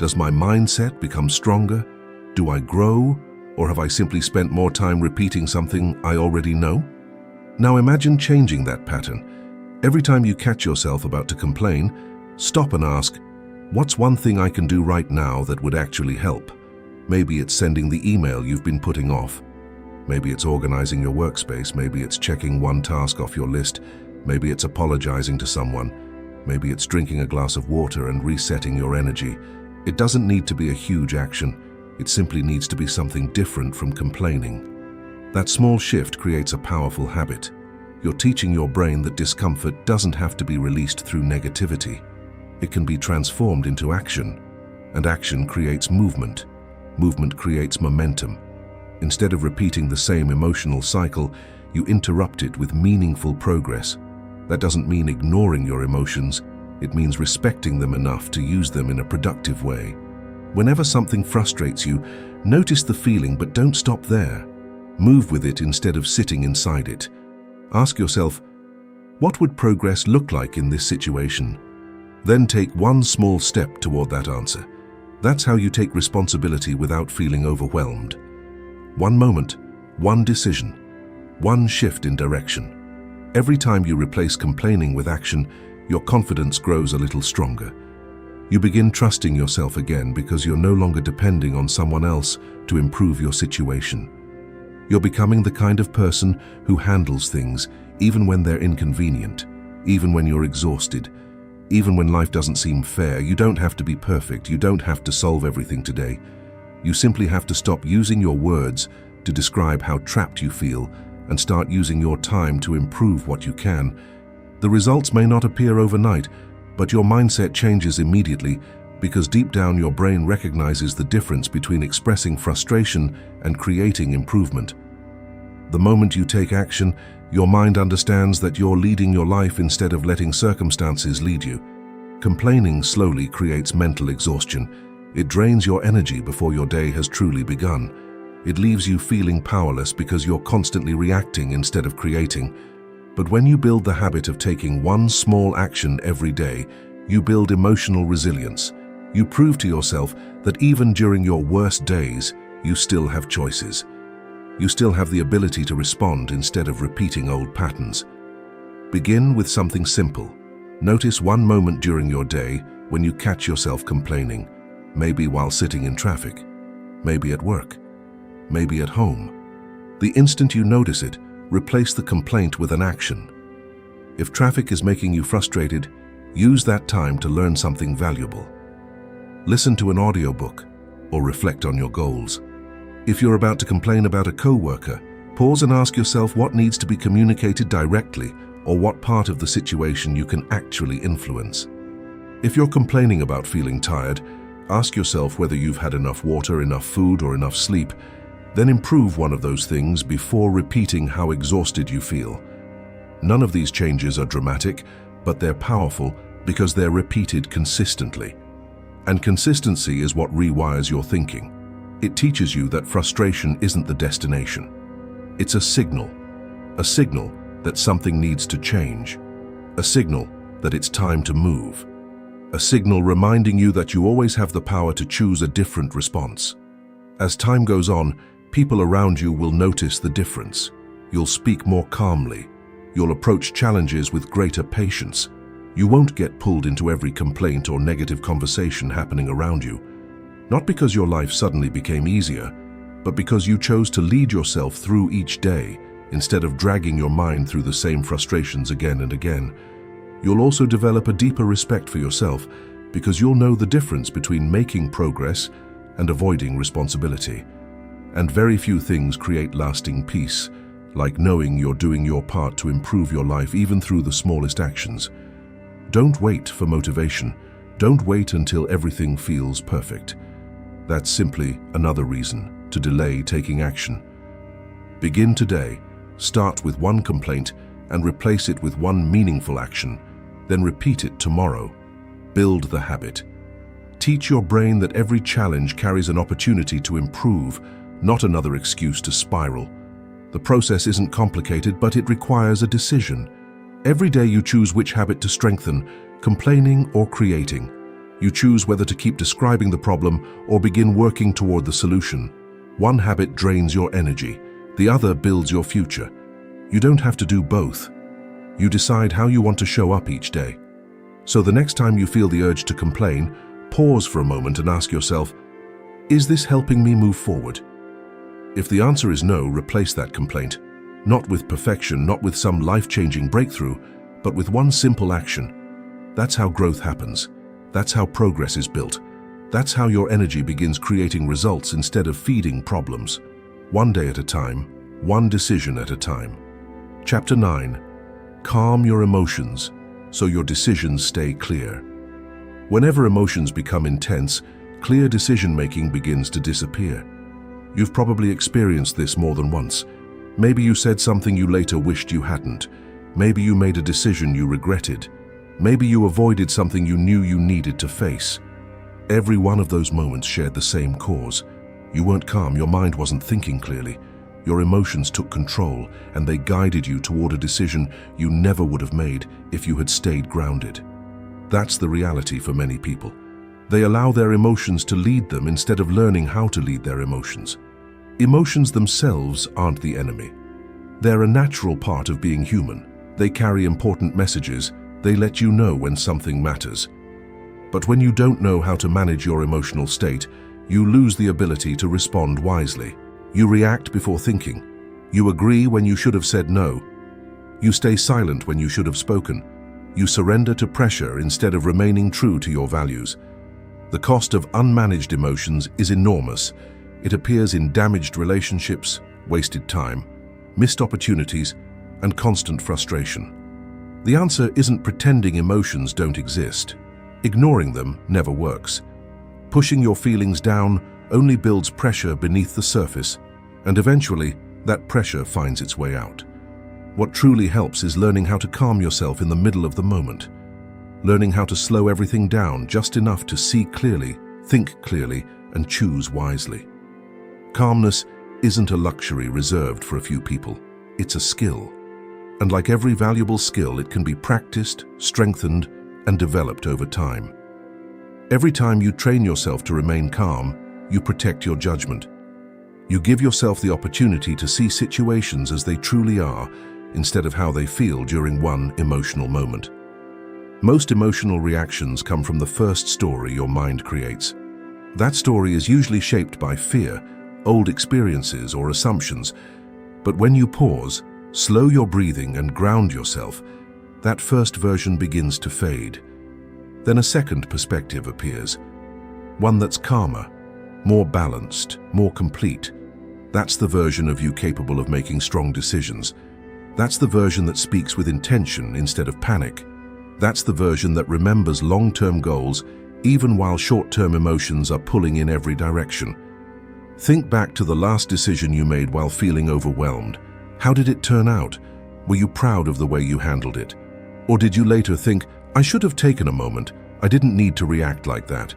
Does my mindset become stronger? Do I grow? Or have I simply spent more time repeating something I already know? Now imagine changing that pattern. Every time you catch yourself about to complain, stop and ask, what's one thing I can do right now that would actually help? Maybe it's sending the email you've been putting off. Maybe it's organizing your workspace. Maybe it's checking one task off your list. Maybe it's apologizing to someone. Maybe it's drinking a glass of water and resetting your energy. It doesn't need to be a huge action. It simply needs to be something different from complaining. That small shift creates a powerful habit. You're teaching your brain that discomfort doesn't have to be released through negativity. It can be transformed into action, and action creates movement. Movement creates momentum. Instead of repeating the same emotional cycle, you interrupt it with meaningful progress. That doesn't mean ignoring your emotions. It means respecting them enough to use them in a productive way. Whenever something frustrates you, notice the feeling, but don't stop there. Move with it instead of sitting inside it. Ask yourself, what would progress look like in this situation? Then take one small step toward that answer. That's how you take responsibility without feeling overwhelmed. One moment, one decision, one shift in direction. Every time you replace complaining with action, your confidence grows a little stronger. You begin trusting yourself again because you're no longer depending on someone else to improve your situation. You're becoming the kind of person who handles things even when they're inconvenient, even when you're exhausted, even when life doesn't seem fair. You don't have to be perfect. You don't have to solve everything today. You simply have to stop using your words to describe how trapped you feel and start using your time to improve what you can. The results may not appear overnight, but your mindset changes immediately because deep down your brain recognizes the difference between expressing frustration and creating improvement. The moment you take action, your mind understands that you're leading your life instead of letting circumstances lead you. Complaining slowly creates mental exhaustion. It drains your energy before your day has truly begun. It leaves you feeling powerless because you're constantly reacting instead of creating. But when you build the habit of taking one small action every day, you build emotional resilience. You prove to yourself that even during your worst days, you still have choices. You still have the ability to respond instead of repeating old patterns. Begin with something simple. Notice one moment during your day when you catch yourself complaining, maybe while sitting in traffic, maybe at work, maybe at home. The instant you notice it, replace the complaint with an action. If traffic is making you frustrated, use that time to learn something valuable. Listen to an audiobook or reflect on your goals. If you're about to complain about a coworker, pause and ask yourself what needs to be communicated directly or what part of the situation you can actually influence. If you're complaining about feeling tired, ask yourself whether you've had enough water, enough food, or enough sleep. Then improve one of those things before repeating how exhausted you feel. None of these changes are dramatic, but they're powerful because they're repeated consistently. And consistency is what rewires your thinking. It teaches you that frustration isn't the destination. It's a signal that something needs to change, a signal that it's time to move, a signal reminding you that you always have the power to choose a different response. As time goes on, people around you will notice the difference. You'll speak more calmly. You'll approach challenges with greater patience. You won't get pulled into every complaint or negative conversation happening around you. Not because your life suddenly became easier, but because you chose to lead yourself through each day instead of dragging your mind through the same frustrations again and again. You'll also develop a deeper respect for yourself because you'll know the difference between making progress and avoiding responsibility. And very few things create lasting peace, like knowing you're doing your part to improve your life even through the smallest actions. Don't wait for motivation. Don't wait until everything feels perfect. That's simply another reason to delay taking action. Begin today. Start with one complaint and replace it with one meaningful action. Then repeat it tomorrow. Build the habit. Teach your brain that every challenge carries an opportunity to improve, not another excuse to spiral. The process isn't complicated, but it requires a decision. Every day you choose which habit to strengthen, complaining or creating. You choose whether to keep describing the problem or begin working toward the solution. One habit drains your energy, the other builds your future. You don't have to do both. You decide how you want to show up each day. So the next time you feel the urge to complain, pause for a moment and ask yourself, is this helping me move forward? If the answer is no, replace that complaint. Not with perfection, not with some life-changing breakthrough, but with one simple action. That's how growth happens. That's how progress is built. That's how your energy begins creating results instead of feeding problems. One day at a time, one decision at a time. Chapter 9. Calm your emotions so your decisions stay clear. Whenever emotions become intense, clear decision-making begins to disappear. You've probably experienced this more than once. Maybe you said something you later wished you hadn't. Maybe you made a decision you regretted. Maybe you avoided something you knew you needed to face. Every one of those moments shared the same cause. You weren't calm, your mind wasn't thinking clearly. Your emotions took control, and they guided you toward a decision you never would have made if you had stayed grounded. That's the reality for many people. They allow their emotions to lead them instead of learning how to lead their emotions. Emotions themselves aren't the enemy. They're a natural part of being human. They carry important messages. They let you know when something matters. But when you don't know how to manage your emotional state, you lose the ability to respond wisely. You react before thinking. You agree when you should have said no. You stay silent when you should have spoken. You surrender to pressure instead of remaining true to your values. The cost of unmanaged emotions is enormous. It appears in damaged relationships, wasted time, missed opportunities, and constant frustration. The answer isn't pretending emotions don't exist. Ignoring them never works. Pushing your feelings down only builds pressure beneath the surface, and eventually that pressure finds its way out. What truly helps is learning how to calm yourself in the middle of the moment. Learning how to slow everything down just enough to see clearly, think clearly, and choose wisely. Calmness isn't a luxury reserved for a few people. It's a skill. And like every valuable skill, it can be practiced, strengthened, and developed over time. Every time you train yourself to remain calm, you protect your judgment. You give yourself the opportunity to see situations as they truly are, instead of how they feel during one emotional moment. Most emotional reactions come from the first story your mind creates. That story is usually shaped by fear, old experiences, or assumptions. But when you pause, slow your breathing, and ground yourself, that first version begins to fade. Then a second perspective appears, one that's calmer, more balanced, more complete. That's the version of you capable of making strong decisions. That's the version that speaks with intention instead of panic. That's the version that remembers long-term goals even while short-term emotions are pulling in every direction. Think back to the last decision you made while feeling overwhelmed. How did it turn out? Were you proud of the way you handled it? Or did you later think, I should have taken a moment, I didn't need to react like that?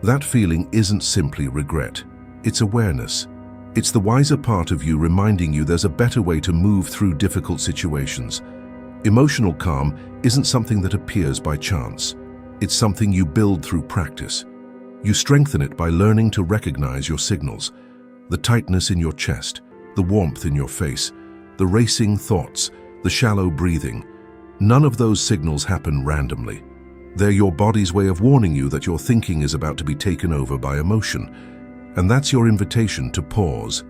That feeling isn't simply regret. It's awareness. It's the wiser part of you reminding you there's a better way to move through difficult situations. Emotional calm isn't something that appears by chance. It's something you build through practice. You strengthen it by learning to recognize your signals, the tightness in your chest, the warmth in your face, the racing thoughts, the shallow breathing. None of those signals happen randomly. They're your body's way of warning you that your thinking is about to be taken over by emotion. And that's your invitation to pause.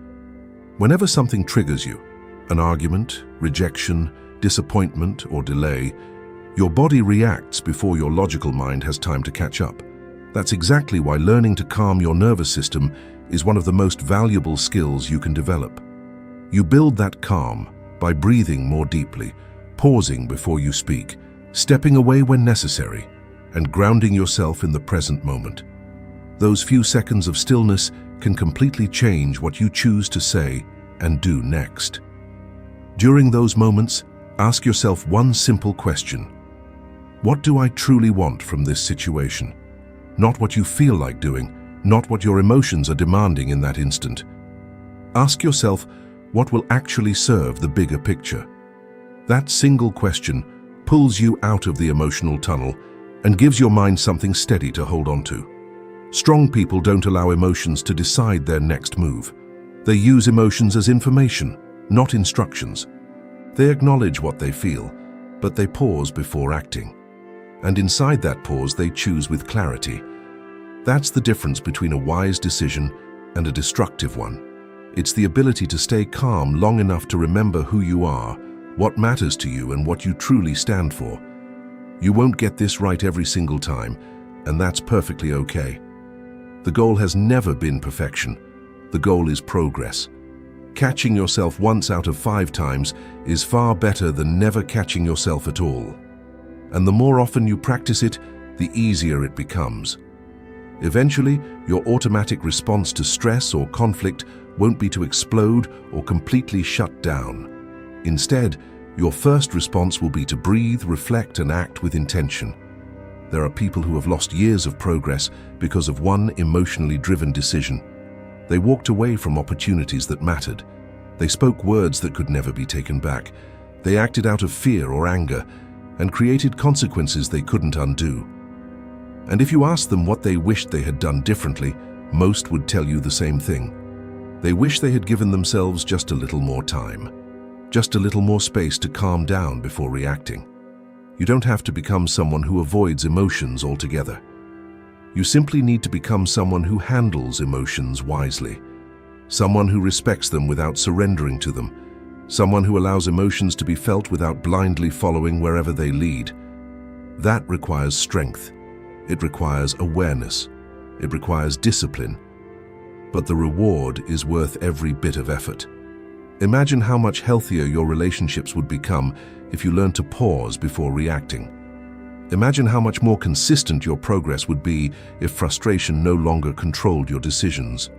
Whenever something triggers you, an argument, rejection, disappointment, or delay, your body reacts before your logical mind has time to catch up. That's exactly why learning to calm your nervous system is one of the most valuable skills you can develop. You build that calm by breathing more deeply, pausing before you speak, stepping away when necessary, and grounding yourself in the present moment. Those few seconds of stillness can completely change what you choose to say and do next. During those moments, ask yourself one simple question. What do I truly want from this situation? Not what you feel like doing, not what your emotions are demanding in that instant. Ask yourself what will actually serve the bigger picture. That single question pulls you out of the emotional tunnel and gives your mind something steady to hold on to. Strong people don't allow emotions to decide their next move. They use emotions as information, not instructions. They acknowledge what they feel, but they pause before acting. And inside that pause, they choose with clarity. That's the difference between a wise decision and a destructive one. It's the ability to stay calm long enough to remember who you are, what matters to you, and what you truly stand for. You won't get this right every single time, and that's perfectly okay. The goal has never been perfection. The goal is progress. Catching yourself once out of 5 times is far better than never catching yourself at all. And the more often you practice it, the easier it becomes. Eventually, your automatic response to stress or conflict won't be to explode or completely shut down. Instead, your first response will be to breathe, reflect, and act with intention. There are people who have lost years of progress because of one emotionally driven decision. They walked away from opportunities that mattered. They spoke words that could never be taken back. They acted out of fear or anger and created consequences they couldn't undo. And if you asked them what they wished they had done differently, most would tell you the same thing. They wish they had given themselves just a little more time, just a little more space to calm down before reacting. You don't have to become someone who avoids emotions altogether. You simply need to become someone who handles emotions wisely, someone who respects them without surrendering to them, someone who allows emotions to be felt without blindly following wherever they lead. That requires strength. It requires awareness. It requires discipline. But the reward is worth every bit of effort. Imagine how much healthier your relationships would become if you learned to pause before reacting. Imagine how much more consistent your progress would be if frustration no longer controlled your decisions.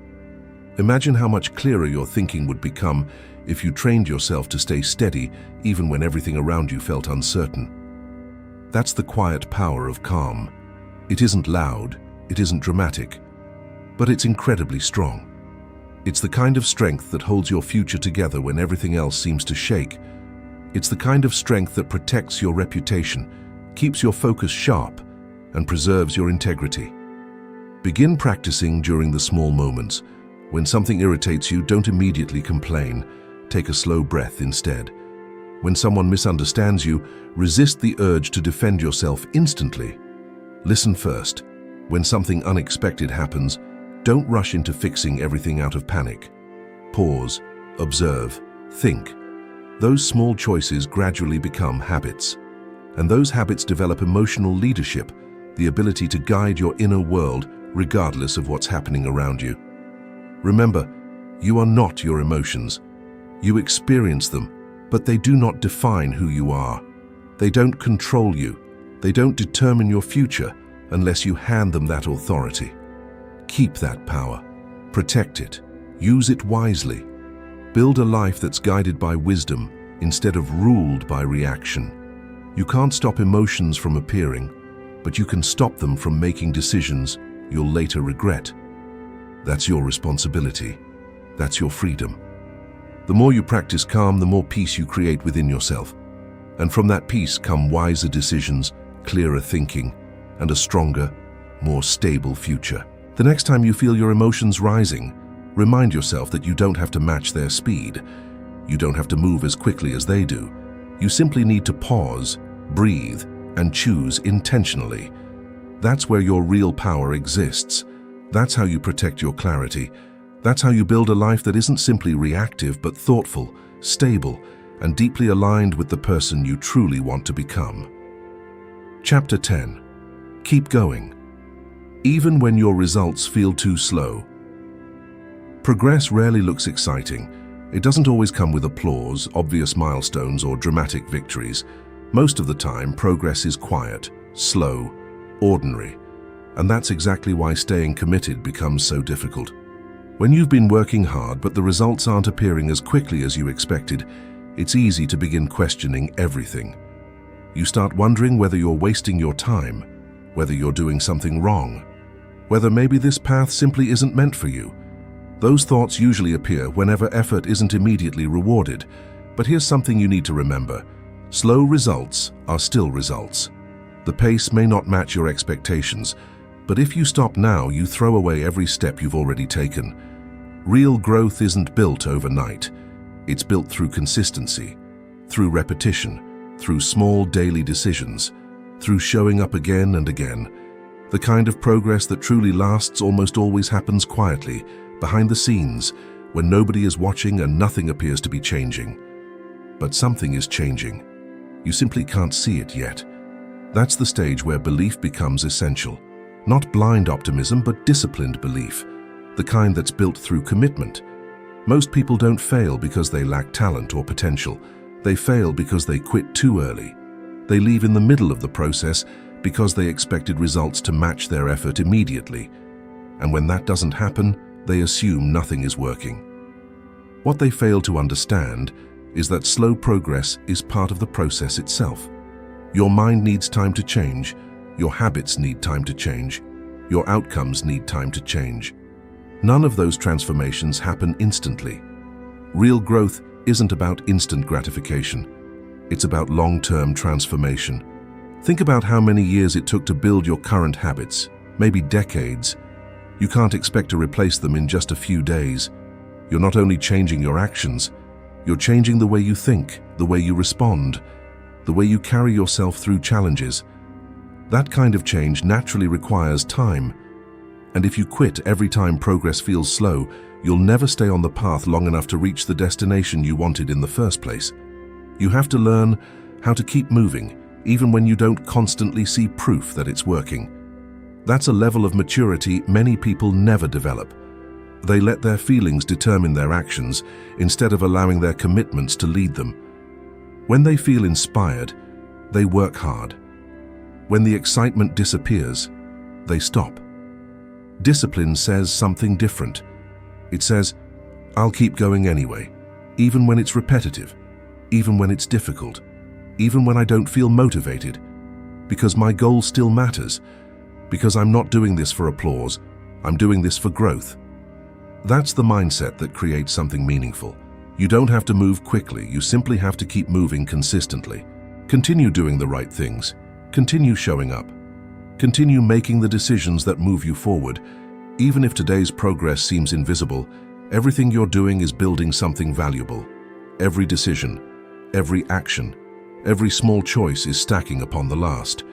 Imagine how much clearer your thinking would become if you trained yourself to stay steady even when everything around you felt uncertain. That's the quiet power of calm. It isn't loud, it isn't dramatic, but it's incredibly strong. It's the kind of strength that holds your future together when everything else seems to shake. It's the kind of strength that protects your reputation, keeps your focus sharp, and preserves your integrity. Begin practicing during the small moments. When something irritates you, don't immediately complain. Take a slow breath instead. When someone misunderstands you, resist the urge to defend yourself instantly. Listen first. When something unexpected happens, don't rush into fixing everything out of panic. Pause, observe, think. Those small choices gradually become habits. And those habits develop emotional leadership, the ability to guide your inner world regardless of what's happening around you. Remember, you are not your emotions. You experience them, but they do not define who you are. They don't control you. They don't determine your future unless you hand them that authority. Keep that power. Protect it. Use it wisely. Build a life that's guided by wisdom instead of ruled by reaction. You can't stop emotions from appearing, but you can stop them from making decisions you'll later regret. That's your responsibility. That's your freedom. The more you practice calm, the more peace you create within yourself. And from that peace come wiser decisions, clearer thinking, and a stronger, more stable future. The next time you feel your emotions rising, remind yourself that you don't have to match their speed. You don't have to move as quickly as they do. You simply need to pause, breathe, and choose intentionally. That's where your real power exists. That's how you protect your clarity. That's how you build a life that isn't simply reactive, but thoughtful, stable, and deeply aligned with the person you truly want to become. Chapter 10. Keep going. Even when your results feel too slow. Progress rarely looks exciting. It doesn't always come with applause, obvious milestones, or dramatic victories. Most of the time, progress is quiet, slow, ordinary. And that's exactly why staying committed becomes so difficult. When you've been working hard but the results aren't appearing as quickly as you expected, it's easy to begin questioning everything. You start wondering whether you're wasting your time, whether you're doing something wrong, whether maybe this path simply isn't meant for you. Those thoughts usually appear whenever effort isn't immediately rewarded. But here's something you need to remember. Slow results are still results. The pace may not match your expectations, but if you stop now, you throw away every step you've already taken. Real growth isn't built overnight. It's built through consistency, through repetition, through small daily decisions, through showing up again and again. The kind of progress that truly lasts almost always happens quietly, behind the scenes, when nobody is watching and nothing appears to be changing. But something is changing. You simply can't see it yet. That's the stage where belief becomes essential. Not blind optimism, but disciplined belief, the kind that's built through commitment. Most people don't fail because they lack talent or potential. They fail because they quit too early. They leave in the middle of the process because they expected results to match their effort immediately. And when that doesn't happen, they assume nothing is working. What they fail to understand is that slow progress is part of the process itself. Your mind needs time to change. Your habits need time to change. Your outcomes need time to change. None of those transformations happen instantly. Real growth isn't about instant gratification. It's about long-term transformation. Think about how many years it took to build your current habits, maybe decades. You can't expect to replace them in just a few days. You're not only changing your actions, you're changing the way you think, the way you respond, the way you carry yourself through challenges. That kind of change naturally requires time. And if you quit every time progress feels slow, you'll never stay on the path long enough to reach the destination you wanted in the first place. You have to learn how to keep moving, even when you don't constantly see proof that it's working. That's a level of maturity many people never develop. They let their feelings determine their actions instead of allowing their commitments to lead them. When they feel inspired, they work hard. When the excitement disappears, they stop. Discipline says something different. It says, I'll keep going anyway, even when it's repetitive, even when it's difficult, even when I don't feel motivated, because my goal still matters, because I'm not doing this for applause, I'm doing this for growth. That's the mindset that creates something meaningful. You don't have to move quickly, you simply have to keep moving consistently. Continue doing the right things. Continue showing up. Continue making the decisions that move you forward. Even if today's progress seems invisible, everything you're doing is building something valuable. Every decision, every action, every small choice is stacking upon the last.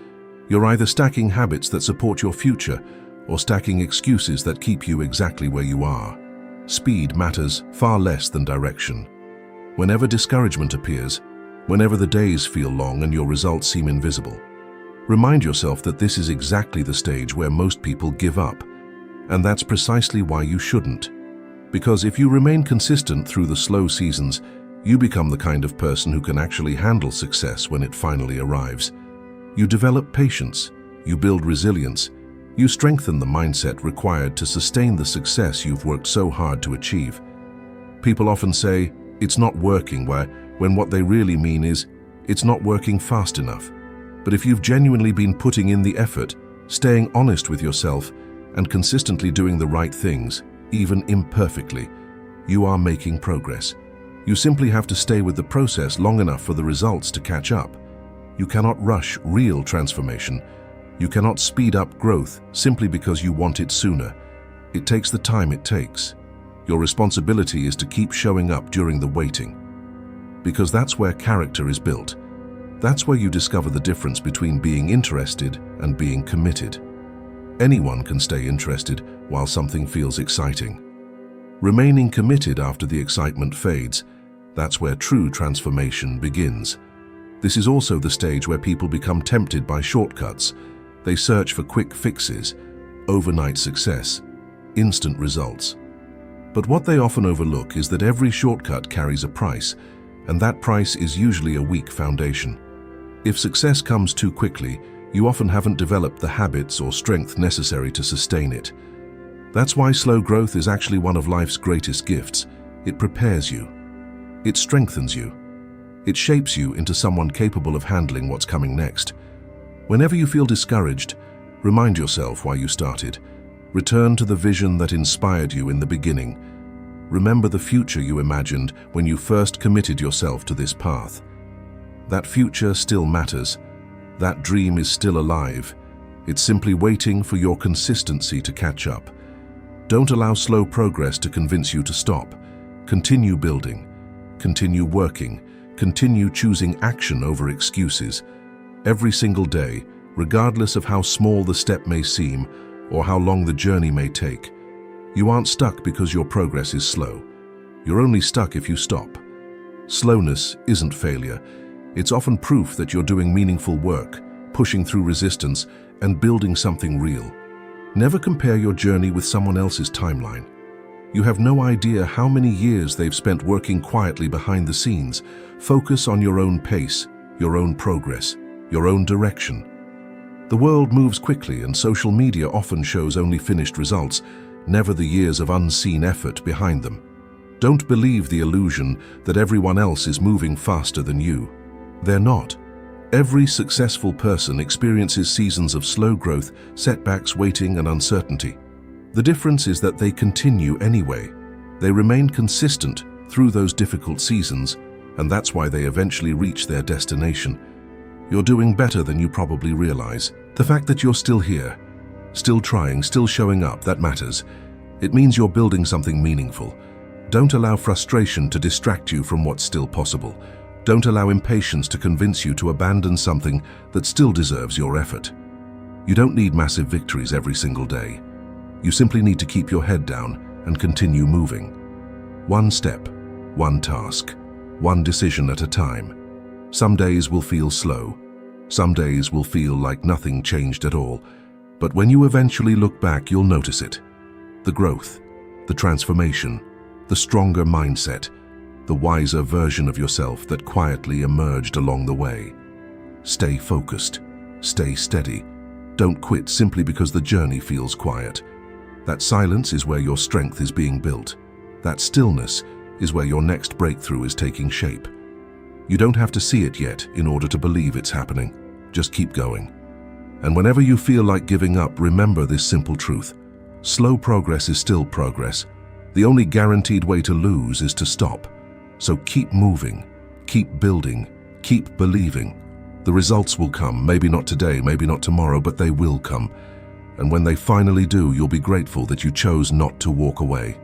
You're either stacking habits that support your future or stacking excuses that keep you exactly where you are. Speed matters far less than direction. Whenever discouragement appears, whenever the days feel long and your results seem invisible, remind yourself that this is exactly the stage where most people give up. And that's precisely why you shouldn't. Because if you remain consistent through the slow seasons, you become the kind of person who can actually handle success when it finally arrives. You develop patience, you build resilience, you strengthen the mindset required to sustain the success you've worked so hard to achieve. People often say, it's not working, when what they really mean is, it's not working fast enough. But if you've genuinely been putting in the effort, staying honest with yourself, and consistently doing the right things, even imperfectly, you are making progress. You simply have to stay with the process long enough for the results to catch up. You cannot rush real transformation. You cannot speed up growth simply because you want it sooner. It takes the time it takes. Your responsibility is to keep showing up during the waiting. Because that's where character is built. That's where you discover the difference between being interested and being committed. Anyone can stay interested while something feels exciting. Remaining committed after the excitement fades, that's where true transformation begins. This is also the stage where people become tempted by shortcuts. They search for quick fixes, overnight success, instant results. But what they often overlook is that every shortcut carries a price, and that price is usually a weak foundation. If success comes too quickly, you often haven't developed the habits or strength necessary to sustain it. That's why slow growth is actually one of life's greatest gifts. It prepares you. It strengthens you. It shapes you into someone capable of handling what's coming next. Whenever you feel discouraged, remind yourself why you started. Return to the vision that inspired you in the beginning. Remember the future you imagined when you first committed yourself to this path. That future still matters. that dream is still alive. It's simply waiting for your consistency to catch up. Don't allow slow progress to convince you to stop. Continue building, continue working, continue choosing action over excuses. Every single day, regardless of how small the step may seem or how long the journey may take, you aren't stuck because your progress is slow. You're only stuck if you stop. Slowness isn't failure. It's often proof that you're doing meaningful work, pushing through resistance, and building something real. Never compare your journey with someone else's timeline. You have no idea how many years they've spent working quietly behind the scenes. Focus on your own pace, your own progress, your own direction. The world moves quickly, and social media often shows only finished results, never the years of unseen effort behind them. Don't believe the illusion that everyone else is moving faster than you. They're not. Every successful person experiences seasons of slow growth, setbacks, waiting, and uncertainty. The difference is that they continue anyway. They remain consistent through those difficult seasons, and that's why they eventually reach their destination. You're doing better than you probably realize. The fact that you're still here, still trying, still showing up, that matters. It means you're building something meaningful. Don't allow frustration to distract you from what's still possible. Don't allow impatience to convince you to abandon something that still deserves your effort. You don't need massive victories every single day. You simply need to keep your head down and continue moving. One step, one task, one decision at a time. Some days will feel slow. Some days will feel like nothing changed at all. But when you eventually look back, you'll notice it. The growth, the transformation, the stronger mindset, the wiser version of yourself that quietly emerged along the way. Stay focused. Stay steady. Don't quit simply because the journey feels quiet. That silence is where your strength is being built. That stillness is where your next breakthrough is taking shape. You don't have to see it yet in order to believe it's happening. Just keep going. And whenever you feel like giving up, remember this simple truth. Slow progress is still progress. The only guaranteed way to lose is to stop. So keep moving, keep building, keep believing. The results will come, maybe not today, maybe not tomorrow, but they will come. And when they finally do, you'll be grateful that you chose not to walk away.